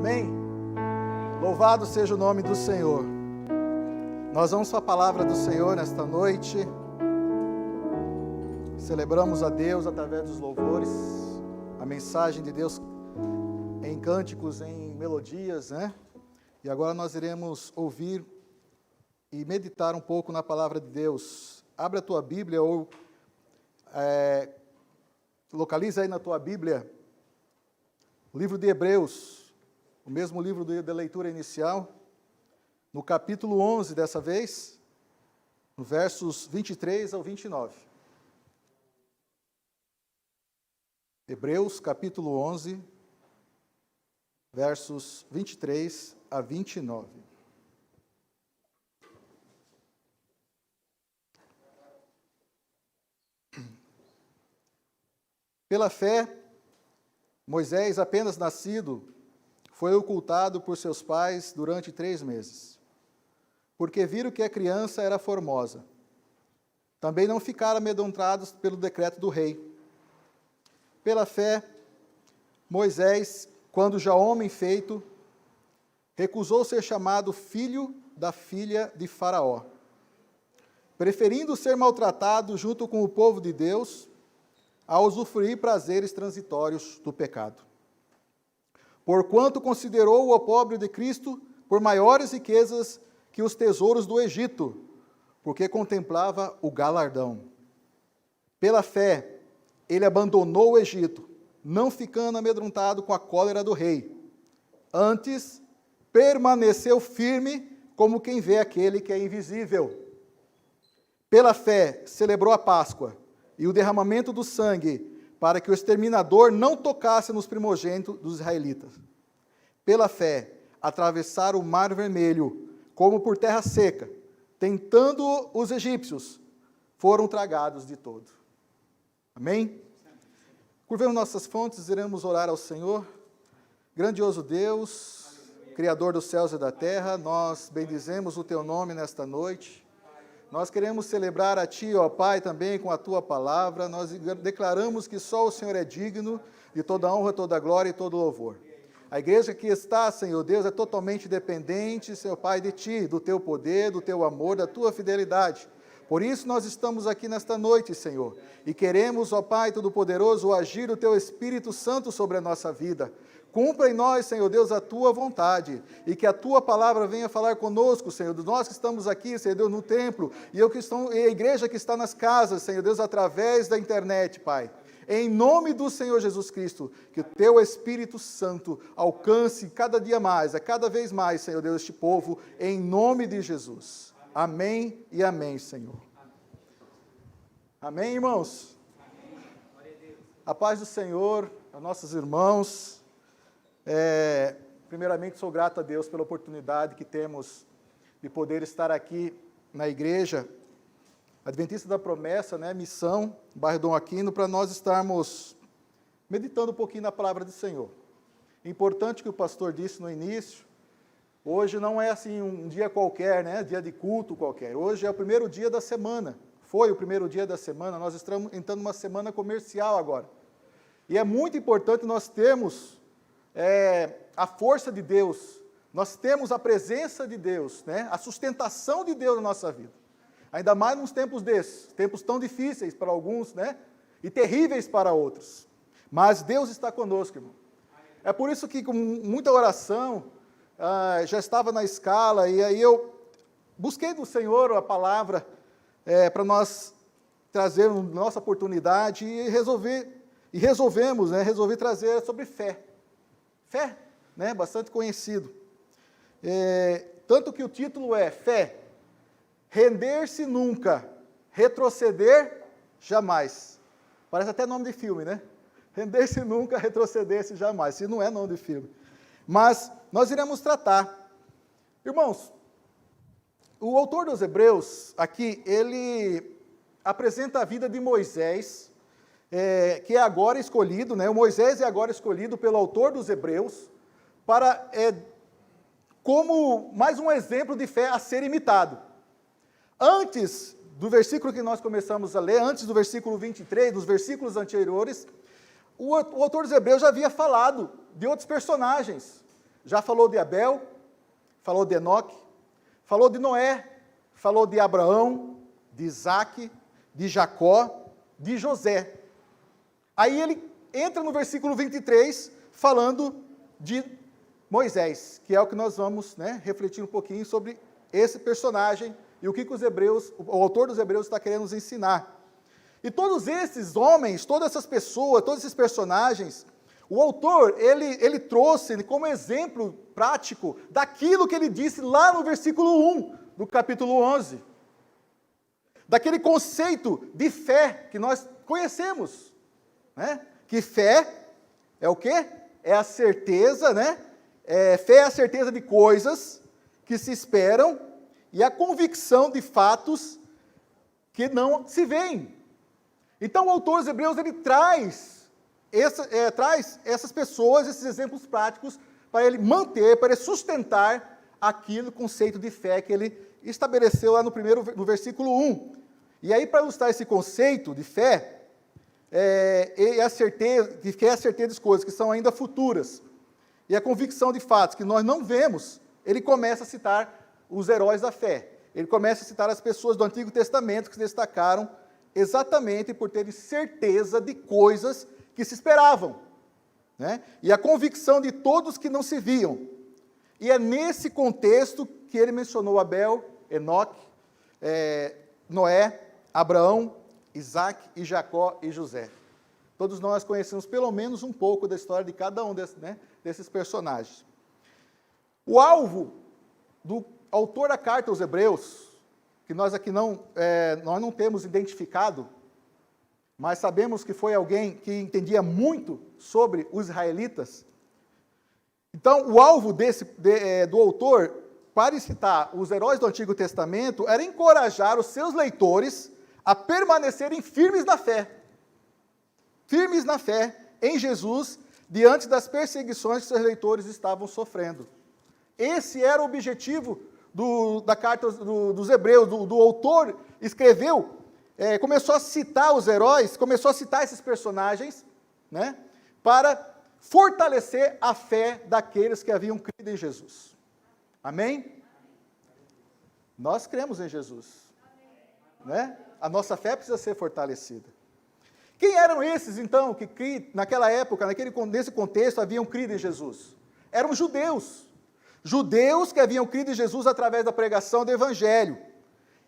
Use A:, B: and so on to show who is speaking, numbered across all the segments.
A: Amém? Louvado seja o nome do Senhor. Nós vamos para a palavra do Senhor nesta noite. Celebramos a Deus através dos louvores, a mensagem de Deus em cânticos, em melodias, né? E agora nós iremos ouvir e meditar um pouco na palavra de Deus. Abre a tua Bíblia ou localiza aí na tua Bíblia o livro de Hebreus, o mesmo livro da leitura inicial, no capítulo 11 dessa vez, no versos 23 ao 29. Hebreus, capítulo 11, versos 23 a 29. Pela fé, Moisés, apenas nascido, foi ocultado por seus pais durante 3 meses, porque viram que a criança era formosa. Também não ficaram amedrontados pelo decreto do rei. Pela fé, Moisés, quando já homem feito, recusou ser chamado filho da filha de Faraó, preferindo ser maltratado junto com o povo de Deus, a usufruir prazeres transitórios do pecado. Porquanto considerou o opróbrio de Cristo por maiores riquezas que os tesouros do Egito, porque contemplava o galardão. Pela fé, ele abandonou o Egito, não ficando amedrontado com a cólera do rei. Antes, permaneceu firme como quem vê aquele que é invisível. Pela fé, celebrou a Páscoa e o derramamento do sangue, para que o exterminador não tocasse nos primogênitos dos israelitas. Pela fé, atravessaram o Mar Vermelho, como por terra seca, tentando os egípcios, foram tragados de todo. Amém? Curvemos nossas fontes, iremos orar ao Senhor. Grandioso Deus, Criador dos céus e da terra, nós bendizemos o Teu nome nesta noite. Nós queremos celebrar a Ti, ó Pai, também com a Tua palavra. Nós declaramos que só o Senhor é digno de toda honra, toda glória e todo louvor. A igreja que está, Senhor Deus, é totalmente dependente, Senhor Pai, de Ti, do Teu poder, do Teu amor, da Tua fidelidade. Por isso nós estamos aqui nesta noite, Senhor, e queremos, ó Pai Todo-Poderoso, o agir do Teu Espírito Santo sobre a nossa vida. Cumpra em nós, Senhor Deus, a Tua vontade, e que a Tua palavra venha falar conosco, Senhor, nós que estamos aqui, Senhor Deus, no templo, e a igreja que está nas casas, Senhor Deus, através da internet, Pai. Em nome do Senhor Jesus Cristo, que o Teu Espírito Santo alcance cada dia mais, a cada vez mais, Senhor Deus, este povo, em nome de Jesus. Amém e amém, Senhor. Amém, irmãos? A paz do Senhor, a nossos irmãos. Primeiramente, sou grato a Deus pela oportunidade que temos de poder estar aqui na igreja Adventista da Promessa, né, Missão, bairro Dom Aquino, para nós estarmos meditando um pouquinho na palavra do Senhor. Importante que o pastor disse no início, hoje não é assim um dia qualquer, né, dia de culto qualquer. Hoje é o primeiro dia da semana, foi o primeiro dia da semana, nós estamos entrando numa semana comercial agora. E é muito importante nós termos a força de Deus, nós temos a presença de Deus, né? A sustentação de Deus na nossa vida. Ainda mais nos tempos desses, tempos tão difíceis para alguns, né? E terríveis para outros. Mas Deus está conosco, irmão. É por isso que com muita oração, já estava na escala, e aí eu busquei do Senhor a palavra para nós trazermos nossa oportunidade e resolvemos, né? Resolvi trazer sobre fé. Fé, né? Bastante conhecido. Tanto que o título é Fé, render-se nunca, retroceder jamais. Parece até nome de filme, né? Render-se nunca, retroceder-se jamais. Se não é nome de filme. Mas nós iremos tratar. Irmãos, o autor dos Hebreus, aqui, ele apresenta a vida de Moisés, que é agora escolhido, né? O Moisés é agora escolhido pelo autor dos Hebreus, para, como mais um exemplo de fé a ser imitado. Antes do versículo que nós começamos a ler, antes do versículo 23, dos versículos anteriores, o autor dos Hebreus já havia falado de outros personagens, já falou de Abel, falou de Enoque, falou de Noé, falou de Abraão, de Isaac, de Jacó, de José. Aí ele entra no versículo 23, falando de Moisés, que é o que nós vamos, refletir um pouquinho sobre esse personagem e o que o autor dos Hebreus está querendo nos ensinar. E todos esses homens, todas essas pessoas, todos esses personagens, o autor, ele trouxe como exemplo prático daquilo que ele disse lá no versículo 1 do capítulo 11. Daquele conceito de fé que nós conhecemos, que fé é o quê? É a certeza, fé é a certeza de coisas que se esperam e a convicção de fatos que não se veem. Então o autor dos Hebreus, ele traz essas pessoas, esses exemplos práticos, para ele manter, para ele sustentar aquele conceito de fé que ele estabeleceu lá no versículo 1. E aí, para ilustrar esse conceito de fé, é a certeza de coisas que são ainda futuras, e a convicção de fatos que nós não vemos, ele começa a citar os heróis da fé. Ele começa a citar as pessoas do Antigo Testamento que se destacaram exatamente por terem certeza de coisas que se esperavam, e a convicção de todos que não se viam. E é nesse contexto que ele mencionou Abel, Enoque, Noé, Abraão, Isaac e Jacó e José. Todos nós conhecemos pelo menos um pouco da história de cada um desses personagens. O alvo do autor da carta aos Hebreus, que nós aqui nós não temos identificado, mas sabemos que foi alguém que entendia muito sobre os israelitas. Então, o alvo do autor, para citar os heróis do Antigo Testamento, era encorajar os seus leitores a permanecerem firmes na fé em Jesus, diante das perseguições que seus leitores estavam sofrendo. Esse era o objetivo da carta dos Hebreus, do autor escreveu, começou a citar os heróis, começou a citar esses personagens, para fortalecer a fé daqueles que haviam crido em Jesus. Amém? Nós cremos em Jesus, A nossa fé precisa ser fortalecida. Quem eram esses, então, que naquela época, nesse contexto, haviam crido em Jesus? Eram judeus. Judeus que haviam crido em Jesus através da pregação do Evangelho.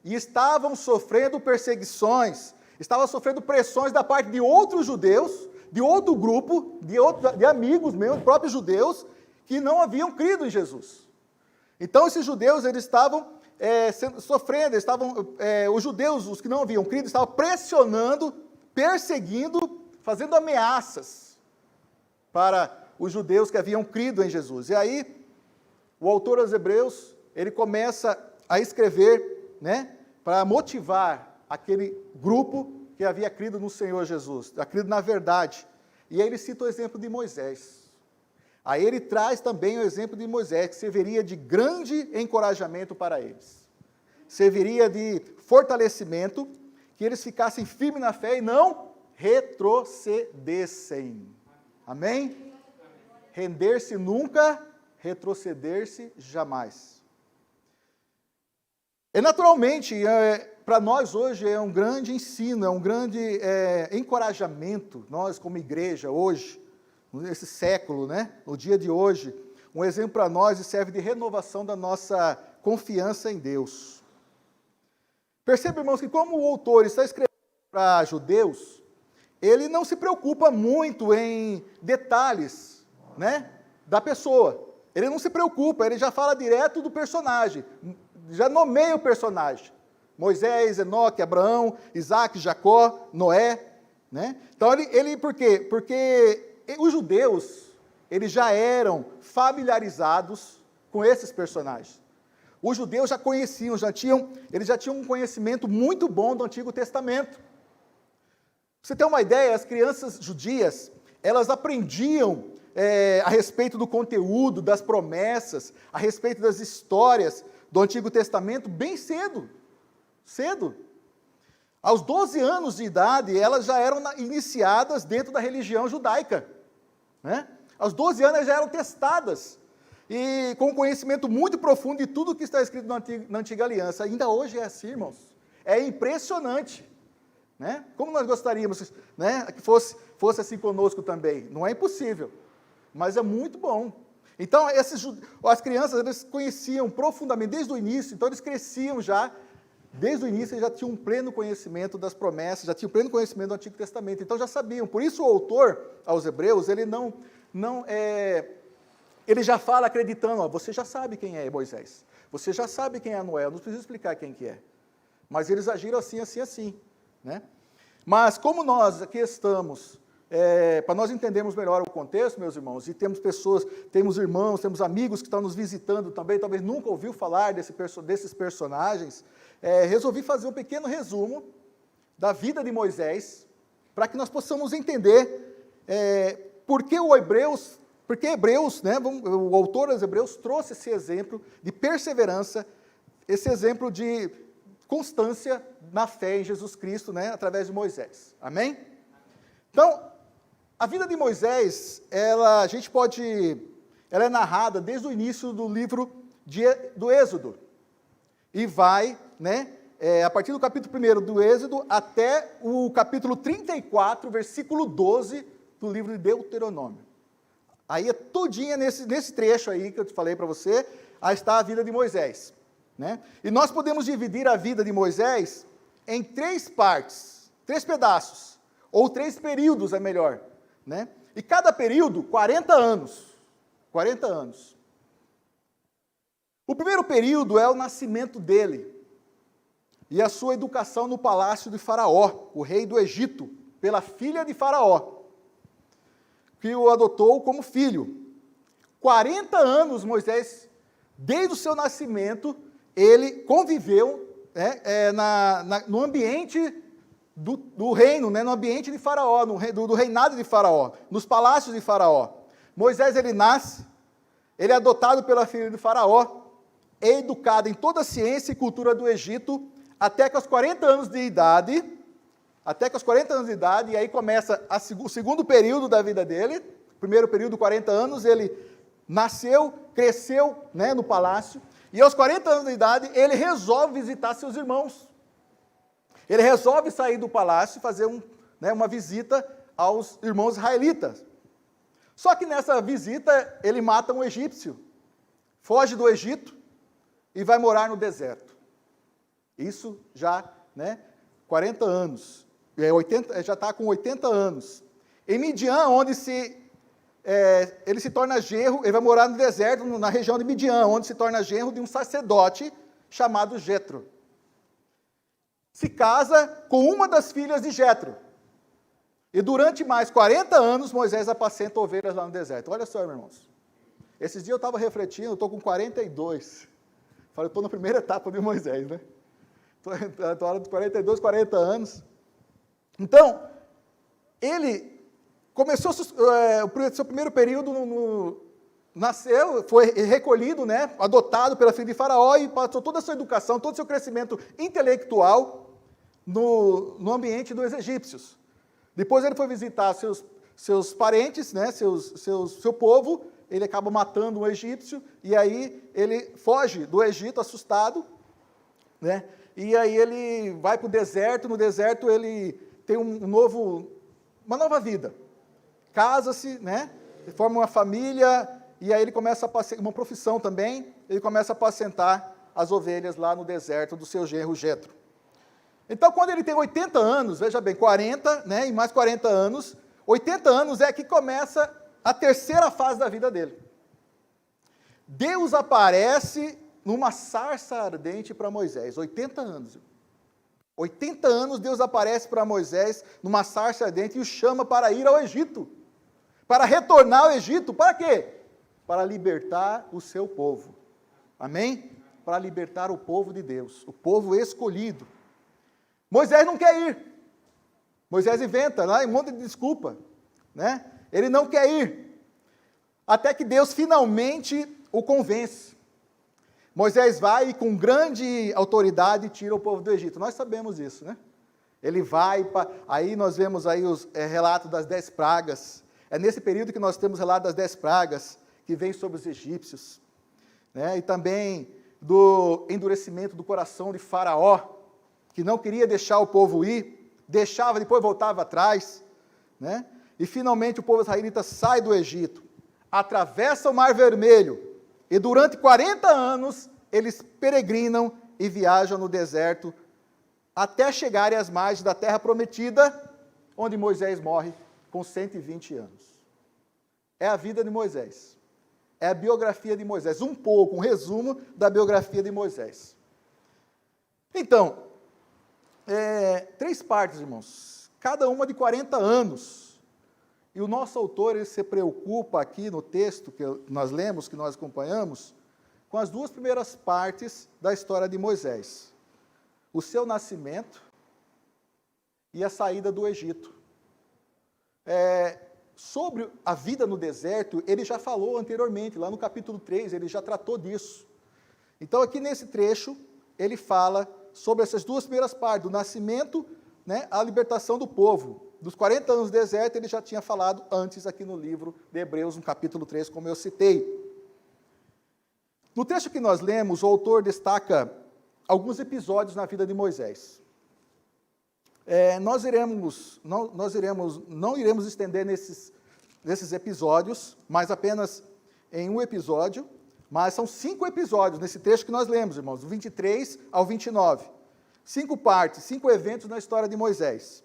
A: E estavam sofrendo perseguições, estavam sofrendo pressões da parte de outros judeus, de outro grupo, de amigos meus, próprios judeus, que não haviam crido em Jesus. Então, esses judeus, eles estavam sofrendo, os judeus, os que não haviam crido, estavam pressionando, perseguindo, fazendo ameaças para os judeus que haviam crido em Jesus. E aí, o autor aos Hebreus, ele começa a escrever, para motivar aquele grupo que havia crido no Senhor Jesus, crido na verdade. E aí ele cita o exemplo de Moisés. Aí ele traz também o exemplo de Moisés, que serviria de grande encorajamento para eles. Serviria de fortalecimento, que eles ficassem firmes na fé e não retrocedessem. Amém? Render-se nunca, retroceder-se jamais. Naturalmente, para nós hoje é um grande ensino, é um grande encorajamento, nós como igreja hoje, nesse século, no dia de hoje, um exemplo para nós e serve de renovação da nossa confiança em Deus. Perceba, irmãos, que como o autor está escrevendo para judeus, ele não se preocupa muito em detalhes, da pessoa. Ele não se preocupa, ele já fala direto do personagem, já nomeia o personagem. Moisés, Enoque, Abraão, Isaac, Jacó, Noé. Então, por quê? Porque os judeus, eles já eram familiarizados com esses personagens. Os judeus já conheciam, eles já tinham um conhecimento muito bom do Antigo Testamento. Pra você ter uma ideia, as crianças judias, elas aprendiam a respeito do conteúdo, das promessas, a respeito das histórias do Antigo Testamento bem cedo. Aos 12 anos de idade, elas já eram iniciadas dentro da religião judaica. Aos 12 anos, elas já eram testadas. e com conhecimento muito profundo de tudo que está escrito na Antiga Aliança. Ainda hoje é assim, irmãos. É impressionante, né? Como nós gostaríamos, né, que fosse assim conosco também. Não é impossível, mas é muito bom. Então, as crianças, eles conheciam profundamente desde o início, então eles cresciam já, desde o início eles já tinham um pleno conhecimento das promessas, já tinham pleno conhecimento do Antigo Testamento, então já sabiam. Por isso o autor aos Hebreus, ele ele já fala acreditando, você já sabe quem é Moisés, você já sabe quem é Noé, eu não preciso explicar quem que é. Mas eles agiram assim, né? Mas como nós aqui estamos, para nós entendermos melhor o contexto, meus irmãos, e temos pessoas, temos irmãos, temos amigos que estão nos visitando também, talvez nunca ouviu falar desses personagens, resolvi fazer um pequeno resumo da vida de Moisés, para que nós possamos entender por que Hebreus, né, o autor dos Hebreus trouxe esse exemplo de perseverança, esse exemplo de constância na fé em Jesus Cristo, né, através de Moisés. Amém? Então, a vida de Moisés, ela é narrada desde o início do livro do Êxodo. E vai, né, a partir do capítulo 1 do Êxodo até o capítulo 34, versículo 12 do livro de Deuteronômio. Aí é todinha nesse trecho aí que eu te falei para você, aí está a vida de Moisés. Né? E nós podemos dividir a vida de Moisés em 3 partes, 3 pedaços, ou 3 períodos, é melhor. Né? E cada período, 40 anos. 40 anos. O primeiro período é o nascimento dele, e a sua educação no palácio de Faraó, o rei do Egito, pela filha de Faraó, que o adotou como filho. 40 anos Moisés, desde o seu nascimento, ele conviveu no ambiente do reino, né, no ambiente de Faraó, do reinado de Faraó, nos palácios de Faraó. Moisés, ele nasce, ele é adotado pela filha de Faraó, é educado em toda a ciência e cultura do Egito, até que aos 40 anos de idade, e aí começa o segundo período da vida dele. Primeiro período, 40 anos, ele nasceu, cresceu, né, no palácio, e aos 40 anos de idade, ele resolve visitar seus irmãos. Ele resolve sair do palácio e fazer uma visita aos irmãos israelitas. Só que nessa visita, ele mata um egípcio, foge do Egito e vai morar no deserto. Isso já, 40 anos. Já está com 80 anos. Em Midian, onde ele se torna genro, ele vai morar no deserto, na região de Midian, onde se torna genro de um sacerdote chamado Jetro. Se casa com uma das filhas de Jetro. E durante mais 40 anos, Moisés apacenta ovelhas lá no deserto. Olha só, meus irmãos. Esses dias eu estava refletindo, eu estou com 42. Falei, estou na primeira etapa de Moisés, né? Estou hora de 42, 40 anos. Então, ele começou o seu primeiro período, nasceu, foi recolhido, né, adotado pela filha de Faraó e passou toda a sua educação, todo o seu crescimento intelectual no ambiente dos egípcios. Depois ele foi visitar seus parentes, né, seu povo, ele acaba matando um egípcio, e aí ele foge do Egito assustado, né, e aí ele vai para o deserto, no deserto ele tem uma nova vida. Casa-se, né, forma uma família, e aí ele começa uma profissão também, ele começa a apacentar as ovelhas lá no deserto do seu genro Jetro. Então, quando ele tem 80 anos, veja bem, 40, né, e mais 40 anos, 80 anos é que começa a terceira fase da vida dele. Deus aparece numa sarça ardente para Moisés, 80 anos. 80 anos Deus aparece para Moisés numa sarça ardente e o chama para ir ao Egito, para retornar ao Egito, para quê? Para libertar o seu povo, amém? Para libertar o povo de Deus, o povo escolhido. Moisés não quer ir, Moisés inventa lá um monte de desculpa, né? Ele não quer ir, até que Deus finalmente o convence. Moisés vai e com grande autoridade tira o povo do Egito. Nós sabemos isso, né? Ele vai, aí nós vemos aí os relatos das 10 pragas. É nesse período que nós temos relato das 10 pragas, que vem sobre os egípcios, né? E também do endurecimento do coração de Faraó, que não queria deixar o povo ir, deixava, depois voltava atrás, né? E finalmente o povo israelita sai do Egito, atravessa o Mar Vermelho, e durante 40 anos eles peregrinam e viajam no deserto, até chegarem às margens da terra prometida, onde Moisés morre com 120 anos. É a vida de Moisés. É a biografia de Moisés. Um pouco, um resumo da biografia de Moisés. Então, 3 partes, irmãos. Cada uma de 40 anos. E o nosso autor, ele se preocupa aqui no texto que nós lemos, que nós acompanhamos, com as 2 primeiras partes da história de Moisés. O seu nascimento e a saída do Egito. Sobre a vida no deserto, ele já falou anteriormente, lá no capítulo 3, ele já tratou disso. Então, aqui nesse trecho, ele fala sobre essas 2 primeiras partes, do nascimento, né, a libertação do povo. Dos 40 anos do deserto, ele já tinha falado antes aqui no livro de Hebreus, no capítulo 3, como eu citei. No trecho que nós lemos, o autor destaca alguns episódios na vida de Moisés. Não iremos estender nesses episódios, mas apenas em um episódio, mas são 5 episódios nesse trecho que nós lemos, irmãos, do 23 ao 29. 5 partes, 5 eventos na história de Moisés.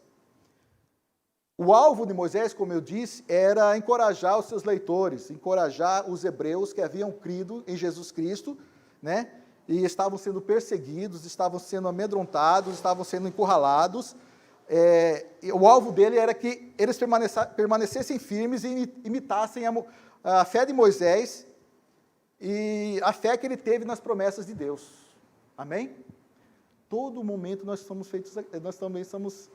A: O alvo de Moisés, como eu disse, era encorajar os seus leitores, encorajar os hebreus que haviam crido em Jesus Cristo, né? E estavam sendo perseguidos, estavam sendo amedrontados, estavam sendo encurralados. O alvo dele era que eles permanecessem firmes e imitassem a fé de Moisés e a fé que ele teve nas promessas de Deus. Amém? Todo momento nós também somos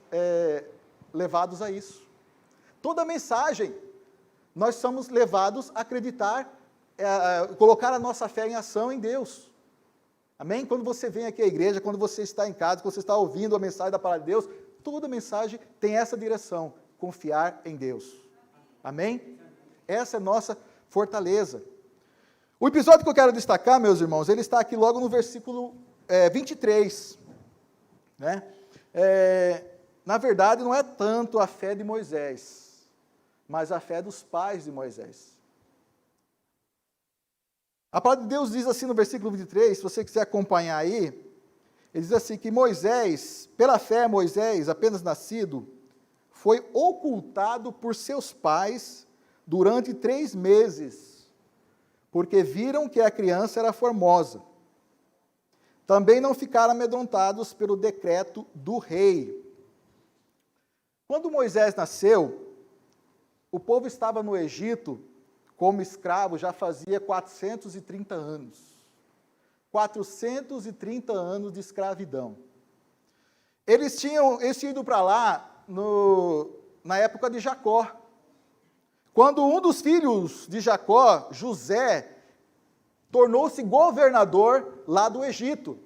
A: levados a isso. Toda mensagem, nós somos levados a acreditar, colocar a nossa fé em ação em Deus. Amém? Quando você vem aqui à igreja, quando você está em casa, quando você está ouvindo a mensagem da palavra de Deus, toda mensagem tem essa direção, confiar em Deus. Amém? Essa é a nossa fortaleza. O episódio que eu quero destacar, meus irmãos, ele está aqui logo no versículo 23. Né? Na verdade, não é tanto a fé de Moisés, mas a fé dos pais de Moisés. A palavra de Deus diz assim no versículo 23, se você quiser acompanhar aí, ele diz assim que Moisés, pela fé Moisés, apenas nascido, foi ocultado por seus pais durante 3 meses, porque viram que a criança era formosa. Também não ficaram amedrontados pelo decreto do rei. Quando Moisés nasceu, o povo estava no Egito como escravo já fazia 430 anos. 430 anos de escravidão. Eles tinham ido para lá na época de Jacó. Quando um dos filhos de Jacó, José, tornou-se governador lá do Egito.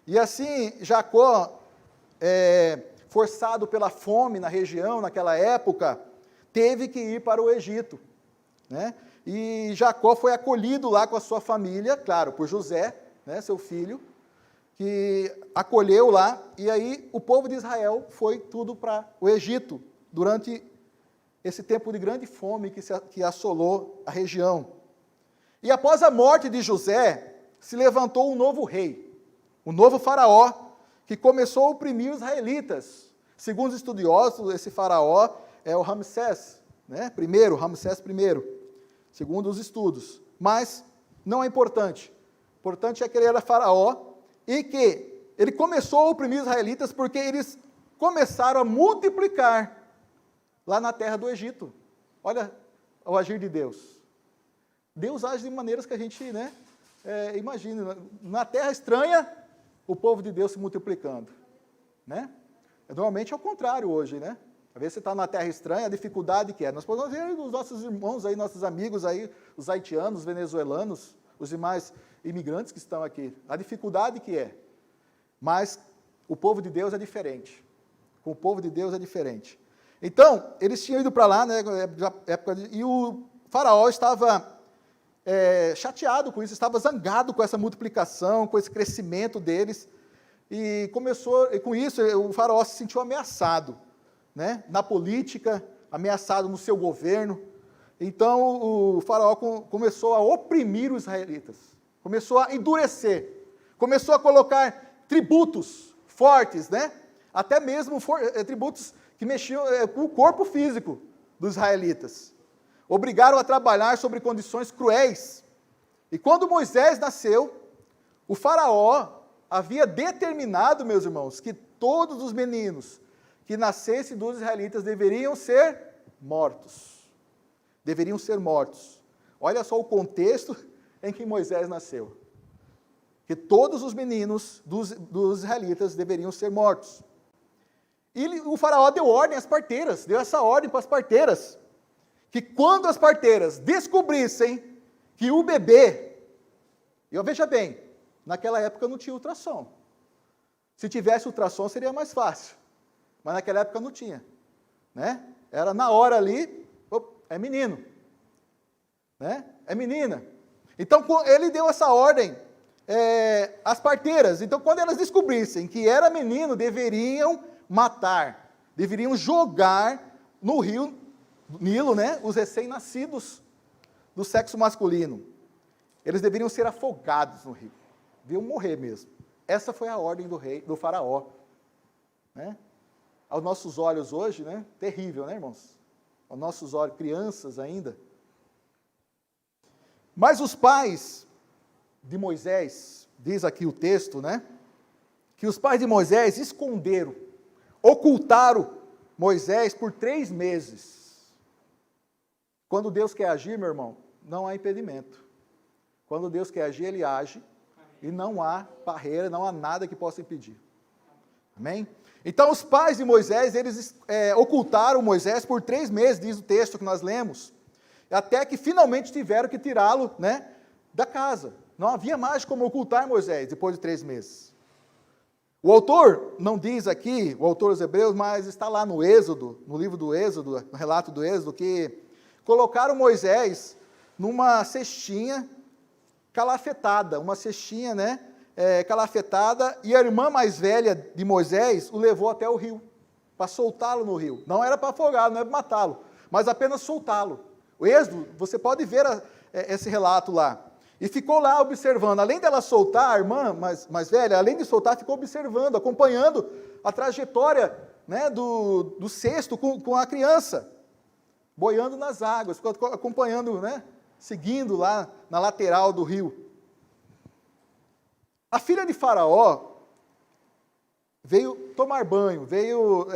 A: E assim, Jacó, forçado pela fome na região, naquela época, teve que ir para o Egito, né? E Jacó foi acolhido lá com a sua família, claro, por José, né, seu filho, que acolheu lá, e aí o povo de Israel foi tudo para o Egito, durante esse tempo de grande fome que assolou a região. E após a morte de José, se levantou um novo rei, um novo faraó, que começou a oprimir os israelitas. Segundo os estudiosos, esse faraó é o Ramsés, né? Ramsés I, segundo os estudos. Mas não é importante. O importante é que ele era faraó e que ele começou a oprimir os israelitas porque eles começaram a multiplicar lá na terra do Egito. Olha o agir de Deus. Deus age de maneiras que a gente, né, imagina. Na terra estranha, o povo de Deus se multiplicando, né? Normalmente é o contrário hoje, né? Às vezes você está na terra estranha, a dificuldade que é. Nós podemos ver os nossos irmãos aí, nossos amigos aí, os haitianos, os venezuelanos, os demais imigrantes que estão aqui. A dificuldade que é. Mas o povo de Deus é diferente. Com o povo de Deus é diferente. Então, eles tinham ido para lá, né, e o faraó estava chateado com isso, estava zangado com essa multiplicação, com esse crescimento deles, e com isso o faraó se sentiu ameaçado, né, na política, ameaçado no seu governo. Então o faraó começou a oprimir os israelitas, começou a endurecer, começou a colocar tributos fortes, né, até mesmo tributos que mexiam com o corpo físico dos israelitas. Obrigaram a trabalhar sobre condições cruéis. E quando Moisés nasceu, o faraó havia determinado, meus irmãos, que todos os meninos que nascessem dos israelitas deveriam ser mortos. Deveriam ser mortos. Olha só o contexto em que Moisés nasceu. Que todos os meninos dos israelitas deveriam ser mortos. E o faraó deu ordem às parteiras, deu essa ordem para as parteiras, que quando as parteiras descobrissem que o bebê, veja bem, naquela época não tinha ultrassom. Se tivesse ultrassom seria mais fácil, mas naquela época não tinha, né? Era na hora ali, é menino, né? É menina. Então ele deu essa ordem às parteiras. Então quando elas descobrissem que era menino, deveriam matar, deveriam jogar no rio Nilo, né, os recém-nascidos do sexo masculino. Eles deveriam ser afogados no rio, deviam morrer mesmo. Essa foi a ordem do faraó, né? Aos nossos olhos hoje, né, terrível, né, irmãos? Aos nossos olhos, crianças ainda. Mas os pais de Moisés, diz aqui o texto, né, que os pais de Moisés esconderam, ocultaram Moisés por 3 meses. Quando Deus quer agir, meu irmão, não há impedimento. Quando Deus quer agir, Ele age, e não há barreira, não há nada que possa impedir. Amém? Então, os pais de Moisés, eles ocultaram Moisés por 3 meses, diz o texto que nós lemos, até que finalmente tiveram que tirá-lo, né, da casa. Não havia mais como ocultar Moisés depois de 3 meses. O autor não diz aqui, o autor dos Hebreus, mas está lá no Êxodo, no livro do Êxodo, no relato do Êxodo, que colocaram Moisés numa cestinha calafetada, uma cestinha, né, calafetada, e a irmã mais velha de Moisés o levou até o rio, para soltá-lo no rio. Não era para afogá-lo, não era para matá-lo, mas apenas soltá-lo. O Êxodo, você pode ver esse relato lá. E ficou lá observando, além dela soltar, a irmã mais velha, além de soltar, ficou observando, acompanhando a trajetória, né, do cesto com a criança, boiando nas águas, ficou acompanhando, né, seguindo lá na lateral do rio. A filha de Faraó veio tomar banho, veio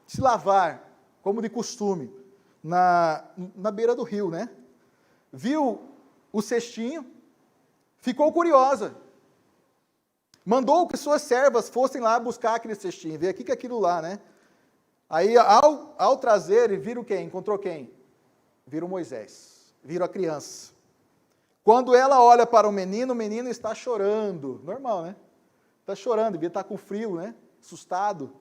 A: se lavar, como de costume, na beira do rio, né? Viu o cestinho, ficou curiosa, mandou que suas servas fossem lá buscar aquele cestinho, ver o que é aquilo lá, né? Aí, ao trazer, viram quem? Encontrou quem? Viram Moisés, viram a criança. Quando ela olha para o menino está chorando, normal, né? Está chorando, devia estar com frio, né? Assustado.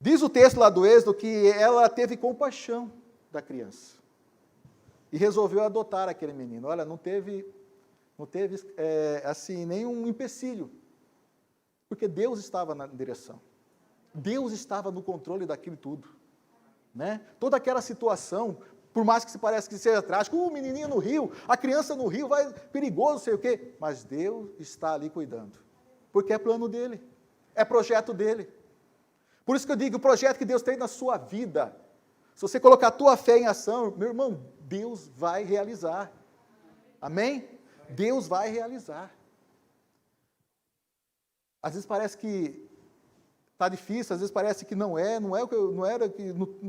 A: Diz o texto lá do Êxodo que ela teve compaixão da criança e resolveu adotar aquele menino. Olha, não teve assim, nenhum empecilho, porque Deus estava na direção. Deus estava no controle daquilo tudo, né? Toda aquela situação, por mais que se pareça que seja trágico, o menininho no rio, a criança no rio, vai perigoso, sei o quê, mas Deus está ali cuidando, porque é plano dele, é projeto dele. Por isso que eu digo, o projeto que Deus tem na sua vida, se você colocar a tua fé em ação, meu irmão, Deus vai realizar. Amém? Deus vai realizar. Às vezes parece que está difícil, às vezes parece que não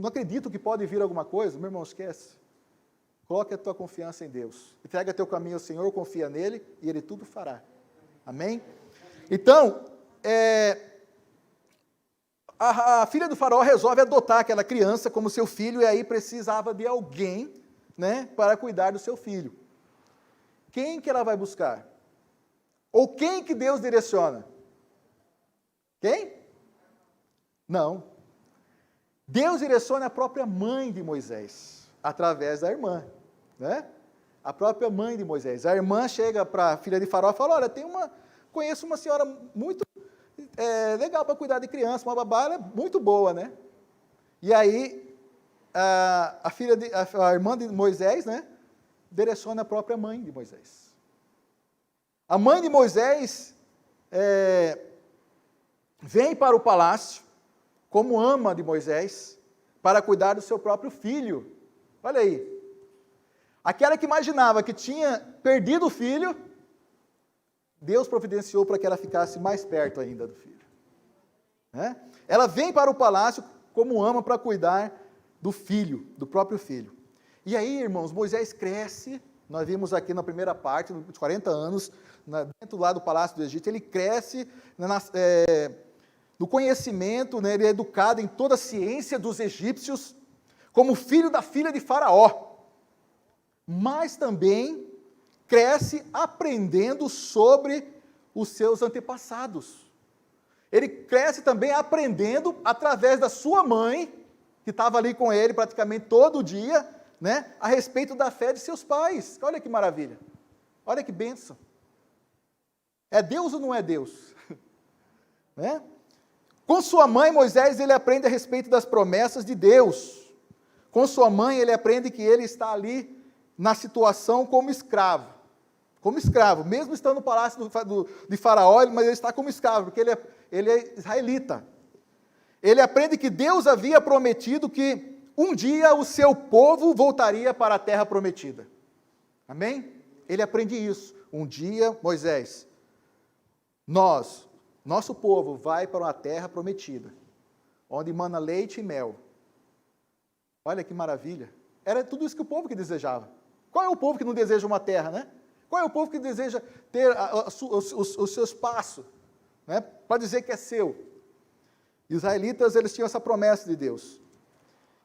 A: acredito que pode vir alguma coisa. Meu irmão, esquece. Coloque a tua confiança em Deus. Entrega teu caminho ao Senhor, confia nele e Ele tudo fará. Amém? Então, a filha do faraó resolve adotar aquela criança como seu filho, e aí precisava de alguém, né, para cuidar do seu filho. Quem que ela vai buscar? Ou quem que Deus direciona? Quem? Não. Deus direciona a própria mãe de Moisés, através da irmã, né? A própria mãe de Moisés. A irmã chega para a filha de Faraó e fala, olha, conheço uma senhora muito legal para cuidar de criança, uma babá, ela é muito boa, né? E aí, a irmã de Moisés, né, direciona a própria mãe de Moisés. A mãe de Moisés vem para o palácio, como ama de Moisés, para cuidar do seu próprio filho. Olha aí. Aquela que imaginava que tinha perdido o filho, Deus providenciou para que ela ficasse mais perto ainda do filho. Né? Ela vem para o palácio como ama para cuidar do filho, do próprio filho. E aí, irmãos, Moisés cresce, nós vimos aqui na primeira parte, dos 40 anos, dentro lá do palácio do Egito, ele cresce no conhecimento, né, ele é educado em toda a ciência dos egípcios, como filho da filha de Faraó. Mas também cresce aprendendo sobre os seus antepassados. Ele cresce também aprendendo através da sua mãe, que estava ali com ele praticamente todo dia, né, a respeito da fé de seus pais. Olha que maravilha. Olha que bênção. É Deus ou não é Deus? Né? Com sua mãe, Moisés, ele aprende a respeito das promessas de Deus. Com sua mãe, ele aprende que ele está ali na situação como escravo. Como escravo, mesmo estando no palácio de Faraó, mas ele está como escravo, porque ele é israelita. Ele aprende que Deus havia prometido que um dia o seu povo voltaria para a terra prometida. Amém? Ele aprende isso. Um dia, Moisés, nosso povo vai para uma terra prometida, onde mana leite e mel. Olha que maravilha. Era tudo isso que o povo que desejava. Qual é o povo que não deseja uma terra, né? Qual é o povo que deseja ter os seus passos, né, para dizer que é seu? Israelitas, eles tinham essa promessa de Deus.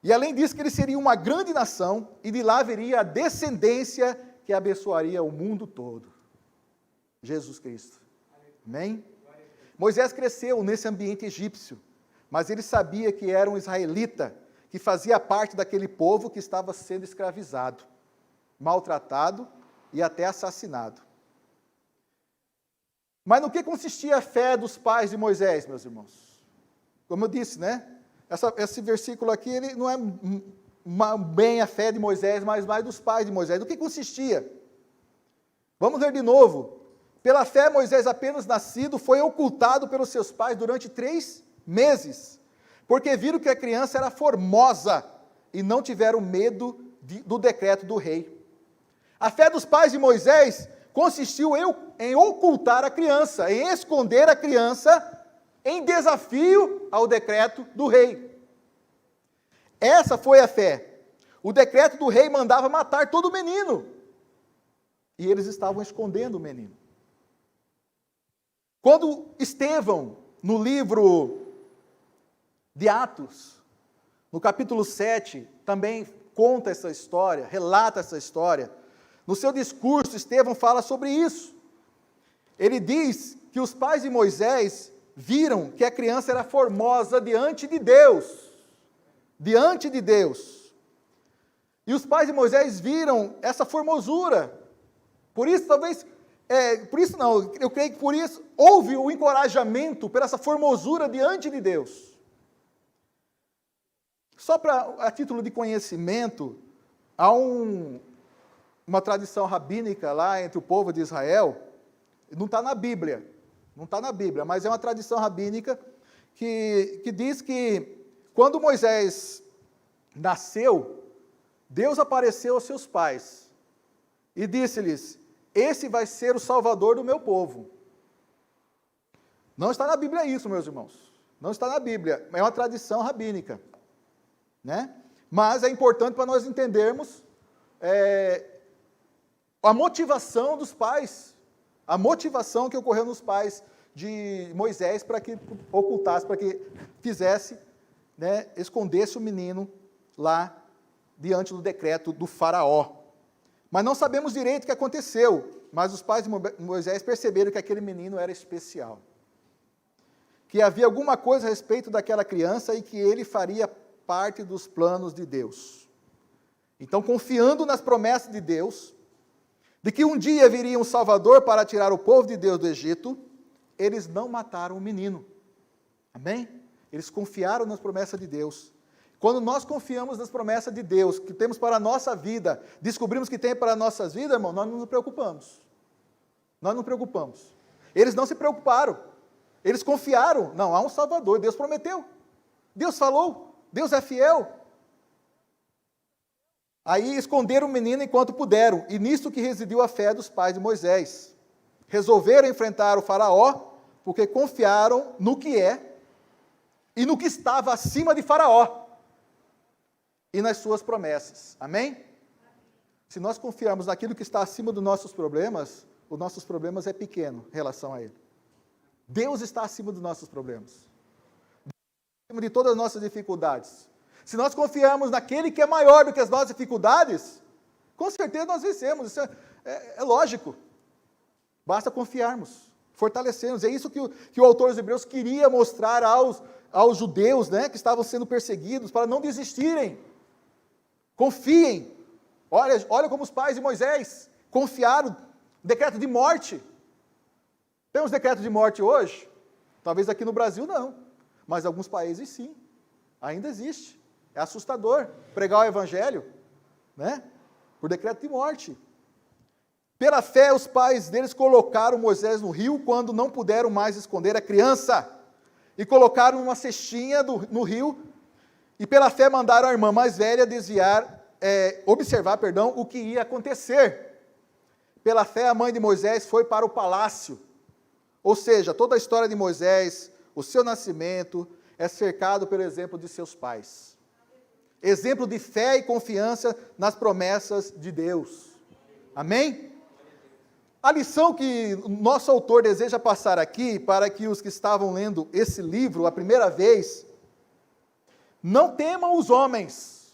A: E além disso, que eles seriam uma grande nação, e de lá viria a descendência que abençoaria o mundo todo. Jesus Cristo. Amém? Moisés cresceu nesse ambiente egípcio, mas ele sabia que era um israelita, que fazia parte daquele povo que estava sendo escravizado, maltratado e até assassinado. Mas no que consistia a fé dos pais de Moisés, meus irmãos? Como eu disse, né? Esse versículo aqui, ele não é bem a fé de Moisés, mas mais dos pais de Moisés. Do que consistia? Vamos ler de novo. Pela fé, Moisés, apenas nascido, foi ocultado pelos seus pais durante 3 meses, porque viram que a criança era formosa e não tiveram medo do decreto do rei. A fé dos pais de Moisés consistiu em ocultar a criança, em esconder a criança, em desafio ao decreto do rei. Essa foi a fé. O decreto do rei mandava matar todo menino, e eles estavam escondendo o menino. Quando Estevão, no livro de Atos, no capítulo 7, também conta essa história, relata essa história. No seu discurso, Estevão fala sobre isso. Ele diz que os pais de Moisés viram que a criança era formosa diante de Deus. Diante de Deus. E os pais de Moisés viram essa formosura. Por isso, eu creio que por isso houve o encorajamento por essa formosura diante de Deus. Só a título de conhecimento, há uma tradição rabínica lá entre o povo de Israel, não está na Bíblia, mas é uma tradição rabínica que diz que quando Moisés nasceu, Deus apareceu aos seus pais e disse-lhes: esse vai ser o salvador do meu povo. Não está na Bíblia isso, meus irmãos. Não está na Bíblia, é uma tradição rabínica. Né? Mas é importante para nós entendermos a motivação dos pais, a motivação que ocorreu nos pais de Moisés para que ocultasse, para que fizesse, né, escondesse o menino lá diante do decreto do faraó. Mas não sabemos direito o que aconteceu, mas os pais de Moisés perceberam que aquele menino era especial, que havia alguma coisa a respeito daquela criança e que ele faria parte dos planos de Deus. Então, confiando nas promessas de Deus, de que um dia viria um Salvador para tirar o povo de Deus do Egito, eles não mataram o menino. Amém? Eles confiaram nas promessas de Deus. Quando nós confiamos nas promessas de Deus, que temos para a nossa vida, descobrimos que tem para as nossas vidas, irmão, nós não nos preocupamos. Nós não nos preocupamos. Eles não se preocuparam. Eles confiaram. Não, há um Salvador. Deus prometeu. Deus falou. Deus é fiel. Aí esconderam o menino enquanto puderam, e nisto que residiu a fé dos pais de Moisés. Resolveram enfrentar o faraó, porque confiaram no que é, e no que estava acima de faraó, e nas suas promessas. Amém? Se nós confiarmos naquilo que está acima dos nossos problemas, os nossos problemas é pequeno em relação a ele. Deus está acima dos nossos problemas. Deus está acima de todas as nossas dificuldades. Se nós confiarmos naquele que é maior do que as nossas dificuldades, com certeza nós vencemos. Isso é lógico. Basta confiarmos, fortalecermos. É isso que o autor dos Hebreus queria mostrar aos judeus, né, que estavam sendo perseguidos, para não desistirem. Confiem. Olha como os pais de Moisés confiaram. Decreto de morte. Temos decreto de morte hoje? Talvez aqui no Brasil não, mas em alguns países sim. Ainda existe. É assustador pregar o evangelho, né? Por decreto de morte. Pela fé, os pais deles colocaram Moisés no rio quando não puderam mais esconder a criança. E colocaram uma cestinha no rio. E pela fé mandaram a irmã mais velha observar o que ia acontecer. Pela fé, a mãe de Moisés foi para o palácio. Ou seja, toda a história de Moisés, o seu nascimento, é cercado pelo exemplo de seus pais. Exemplo de fé e confiança nas promessas de Deus. Amém? A lição que o nosso autor deseja passar aqui, para que os que estavam lendo esse livro a primeira vez, não temam os homens.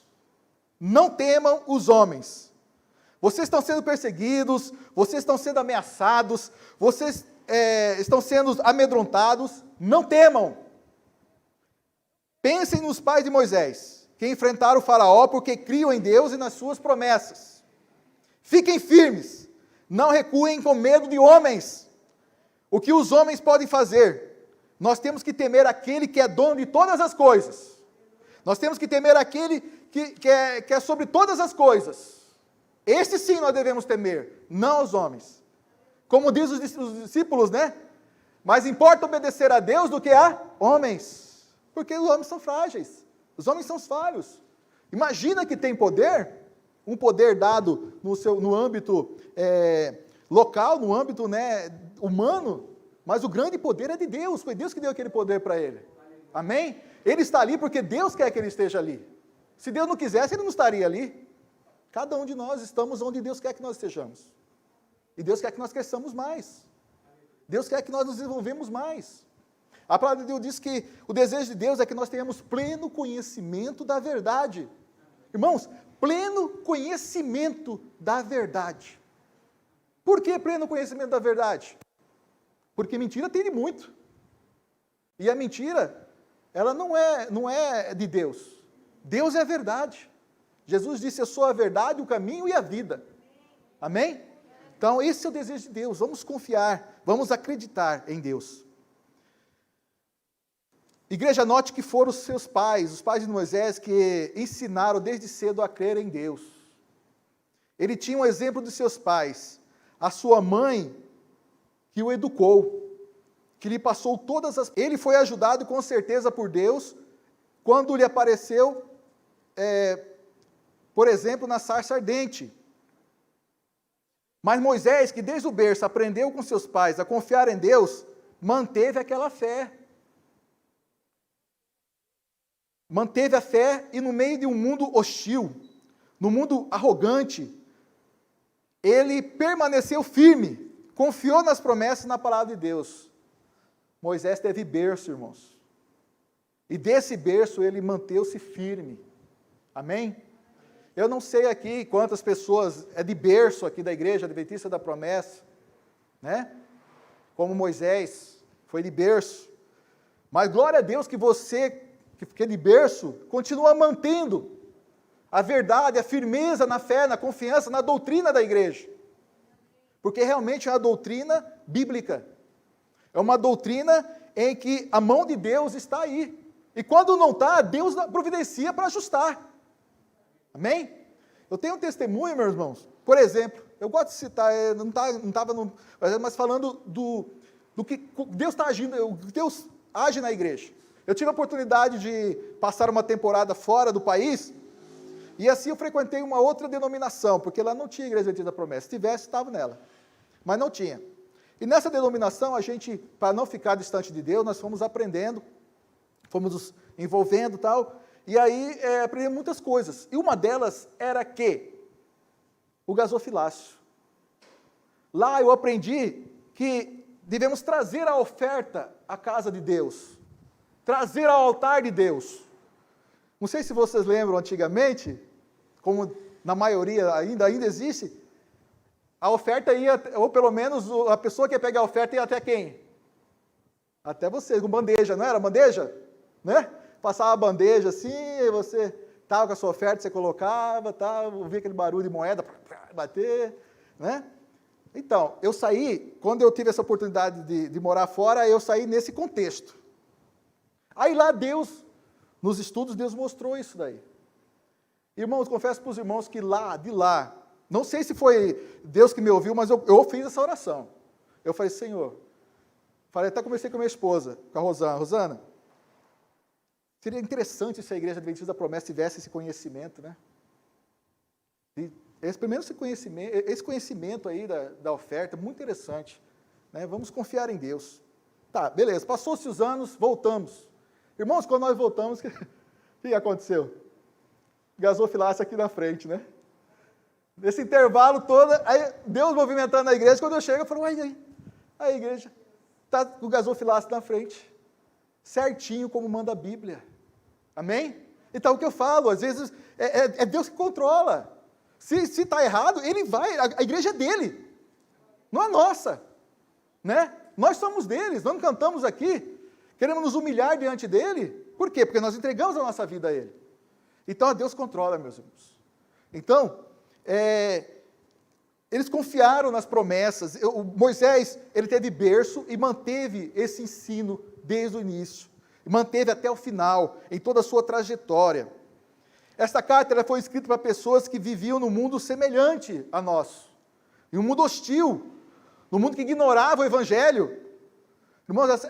A: Não temam os homens. Vocês estão sendo perseguidos, vocês estão sendo ameaçados, vocês estão sendo amedrontados, não temam. Pensem nos pais de Moisés, que enfrentaram o faraó porque criam em Deus e nas suas promessas. Fiquem firmes, não recuem com medo de homens. O que os homens podem fazer? Nós temos que temer aquele que é dono de todas as coisas. Nós temos que temer aquele que é sobre todas as coisas. Esse sim nós devemos temer, não os homens. Como diz os discípulos, né? Mais importa obedecer a Deus do que a homens. Porque os homens são frágeis. Os homens são falhos. Imagina que tem poder, um poder dado no âmbito local, no âmbito, né, humano, mas o grande poder é de Deus. Foi Deus que deu aquele poder para ele. Amém? Ele está ali porque Deus quer que ele esteja ali. Se Deus não quisesse, ele não estaria ali. Cada um de nós estamos onde Deus quer que nós estejamos. E Deus quer que nós cresçamos mais. Deus quer que nós nos desenvolvemos mais. A palavra de Deus diz que o desejo de Deus é que nós tenhamos pleno conhecimento da verdade. Irmãos, pleno conhecimento da verdade. Por que pleno conhecimento da verdade? Porque mentira tem de muito. E a mentira, ela não é de Deus. Deus é a verdade. Jesus disse, eu sou a verdade, o caminho e a vida. Amém? Então, esse é o desejo de Deus. Vamos confiar, vamos acreditar em Deus. Igreja, note que foram os seus pais, os pais de Moisés, que ensinaram desde cedo a crer em Deus. Ele tinha um exemplo de seus pais. A sua mãe, que o educou, que lhe passou todas as... Ele foi ajudado com certeza por Deus, quando lhe apareceu, por exemplo, na sarça ardente. Mas Moisés, que desde o berço aprendeu com seus pais a confiar em Deus, manteve aquela fé. Manteve a fé e no meio de um mundo hostil, no mundo arrogante, ele permaneceu firme, confiou nas promessas e na palavra de Deus. Moisés teve berço, irmãos. E desse berço ele manteve-se firme. Amém? Eu não sei aqui quantas pessoas é de berço aqui da igreja Adventista da Promessa, né? Como Moisés foi de berço. Mas glória a Deus que você, que é de berço, continua mantendo a verdade, a firmeza na fé, na confiança, na doutrina da igreja. porque realmente é uma doutrina bíblica. É uma doutrina em que a mão de Deus está aí. E quando não está, Deus providencia para ajustar. Amém? Eu tenho um testemunho, meus irmãos. Por exemplo, eu gosto de citar, não estava mas falando do que Deus está agindo, o que Deus age na igreja. Eu tive a oportunidade de passar uma temporada fora do país, e assim eu frequentei uma outra denominação, porque lá não tinha Igreja Adventista da Promessa. Se tivesse, estava nela, mas não tinha. E nessa denominação, a gente, para não ficar distante de Deus, nós fomos aprendendo, fomos nos envolvendo e tal, e aí aprendemos muitas coisas. E uma delas era que o gasofilácio. Lá eu aprendi que devemos trazer a oferta à casa de Deus, trazer ao altar de Deus. Não sei se vocês lembram antigamente, como na maioria ainda existe, a oferta ia, ou pelo menos a pessoa que ia pegar a oferta ia até quem? Até você, com bandeja, não era bandeja? Né? Passava a bandeja assim, você estava com a sua oferta, você colocava, ouvia aquele barulho de moeda, bater, né? Então, eu saí, quando eu tive essa oportunidade de morar fora, eu saí nesse contexto. Aí lá Deus, nos estudos, Deus mostrou isso daí. Irmãos, confesso para os irmãos que de lá, não sei se foi Deus que me ouviu, mas eu fiz essa oração. Eu falei, Senhor, até conversei com a minha esposa, com a Rosana, seria interessante se a Igreja Adventista da Promessa tivesse esse conhecimento, né? Primeiro esse conhecimento aí da oferta, muito interessante, né? Vamos confiar em Deus. Tá, beleza, passou-se os anos, voltamos. Irmãos, quando nós voltamos, o que aconteceu? Gasofilácio aqui na frente, né? Nesse intervalo todo, aí Deus movimentando a igreja, quando eu chego, eu falo, aí, a igreja está com o gasofilácio na frente, certinho como manda a Bíblia. Amém? Então, o que eu falo, às vezes, é Deus que controla. Se está errado, Ele vai, a igreja é dele, não é nossa, né? Nós somos deles, nós não cantamos aqui, queremos nos humilhar diante dele, por quê? Porque nós entregamos a nossa vida a Ele. Então, Deus controla, meus irmãos. Então, eles confiaram nas promessas. Moisés, ele teve berço e manteve esse ensino desde o início, e manteve até o final, em toda a sua trajetória. Esta carta ela foi escrita para pessoas que viviam num mundo semelhante a nosso, em um mundo hostil, num mundo que ignorava o Evangelho. Irmãos,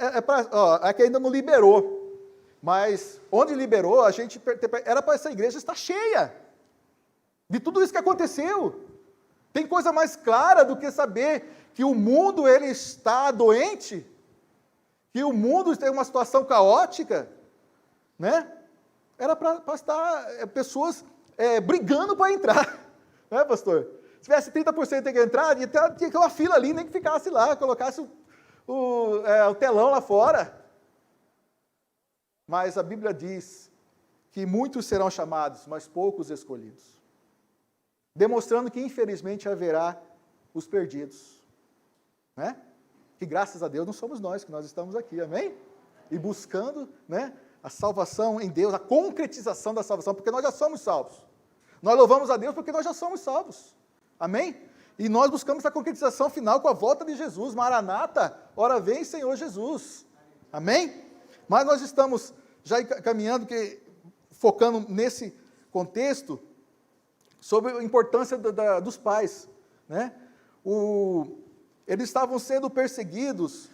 A: aqui ainda não liberou, mas onde liberou, era para essa igreja estar cheia de tudo isso que aconteceu. Tem coisa mais clara do que saber que o mundo ele está doente, que o mundo tem uma situação caótica, né? Era para estar pessoas brigando para entrar, né, pastor? Se tivesse 30% que entrar, tinha que uma fila ali, nem que ficasse lá, colocasse o telão lá fora. Mas a Bíblia diz que muitos serão chamados, mas poucos escolhidos. Demonstrando que, infelizmente, haverá os perdidos. Né? Que, graças a Deus, não somos nós, que nós estamos aqui, amém? E buscando, né, a salvação em Deus, a concretização da salvação, porque nós já somos salvos. Nós louvamos a Deus porque nós já somos salvos. Amém? E nós buscamos a concretização final com a volta de Jesus. Maranata, ora vem, Senhor Jesus. Amém? Mas nós estamos já caminhando, focando nesse contexto, sobre a importância dos pais. Né? Eles estavam sendo perseguidos,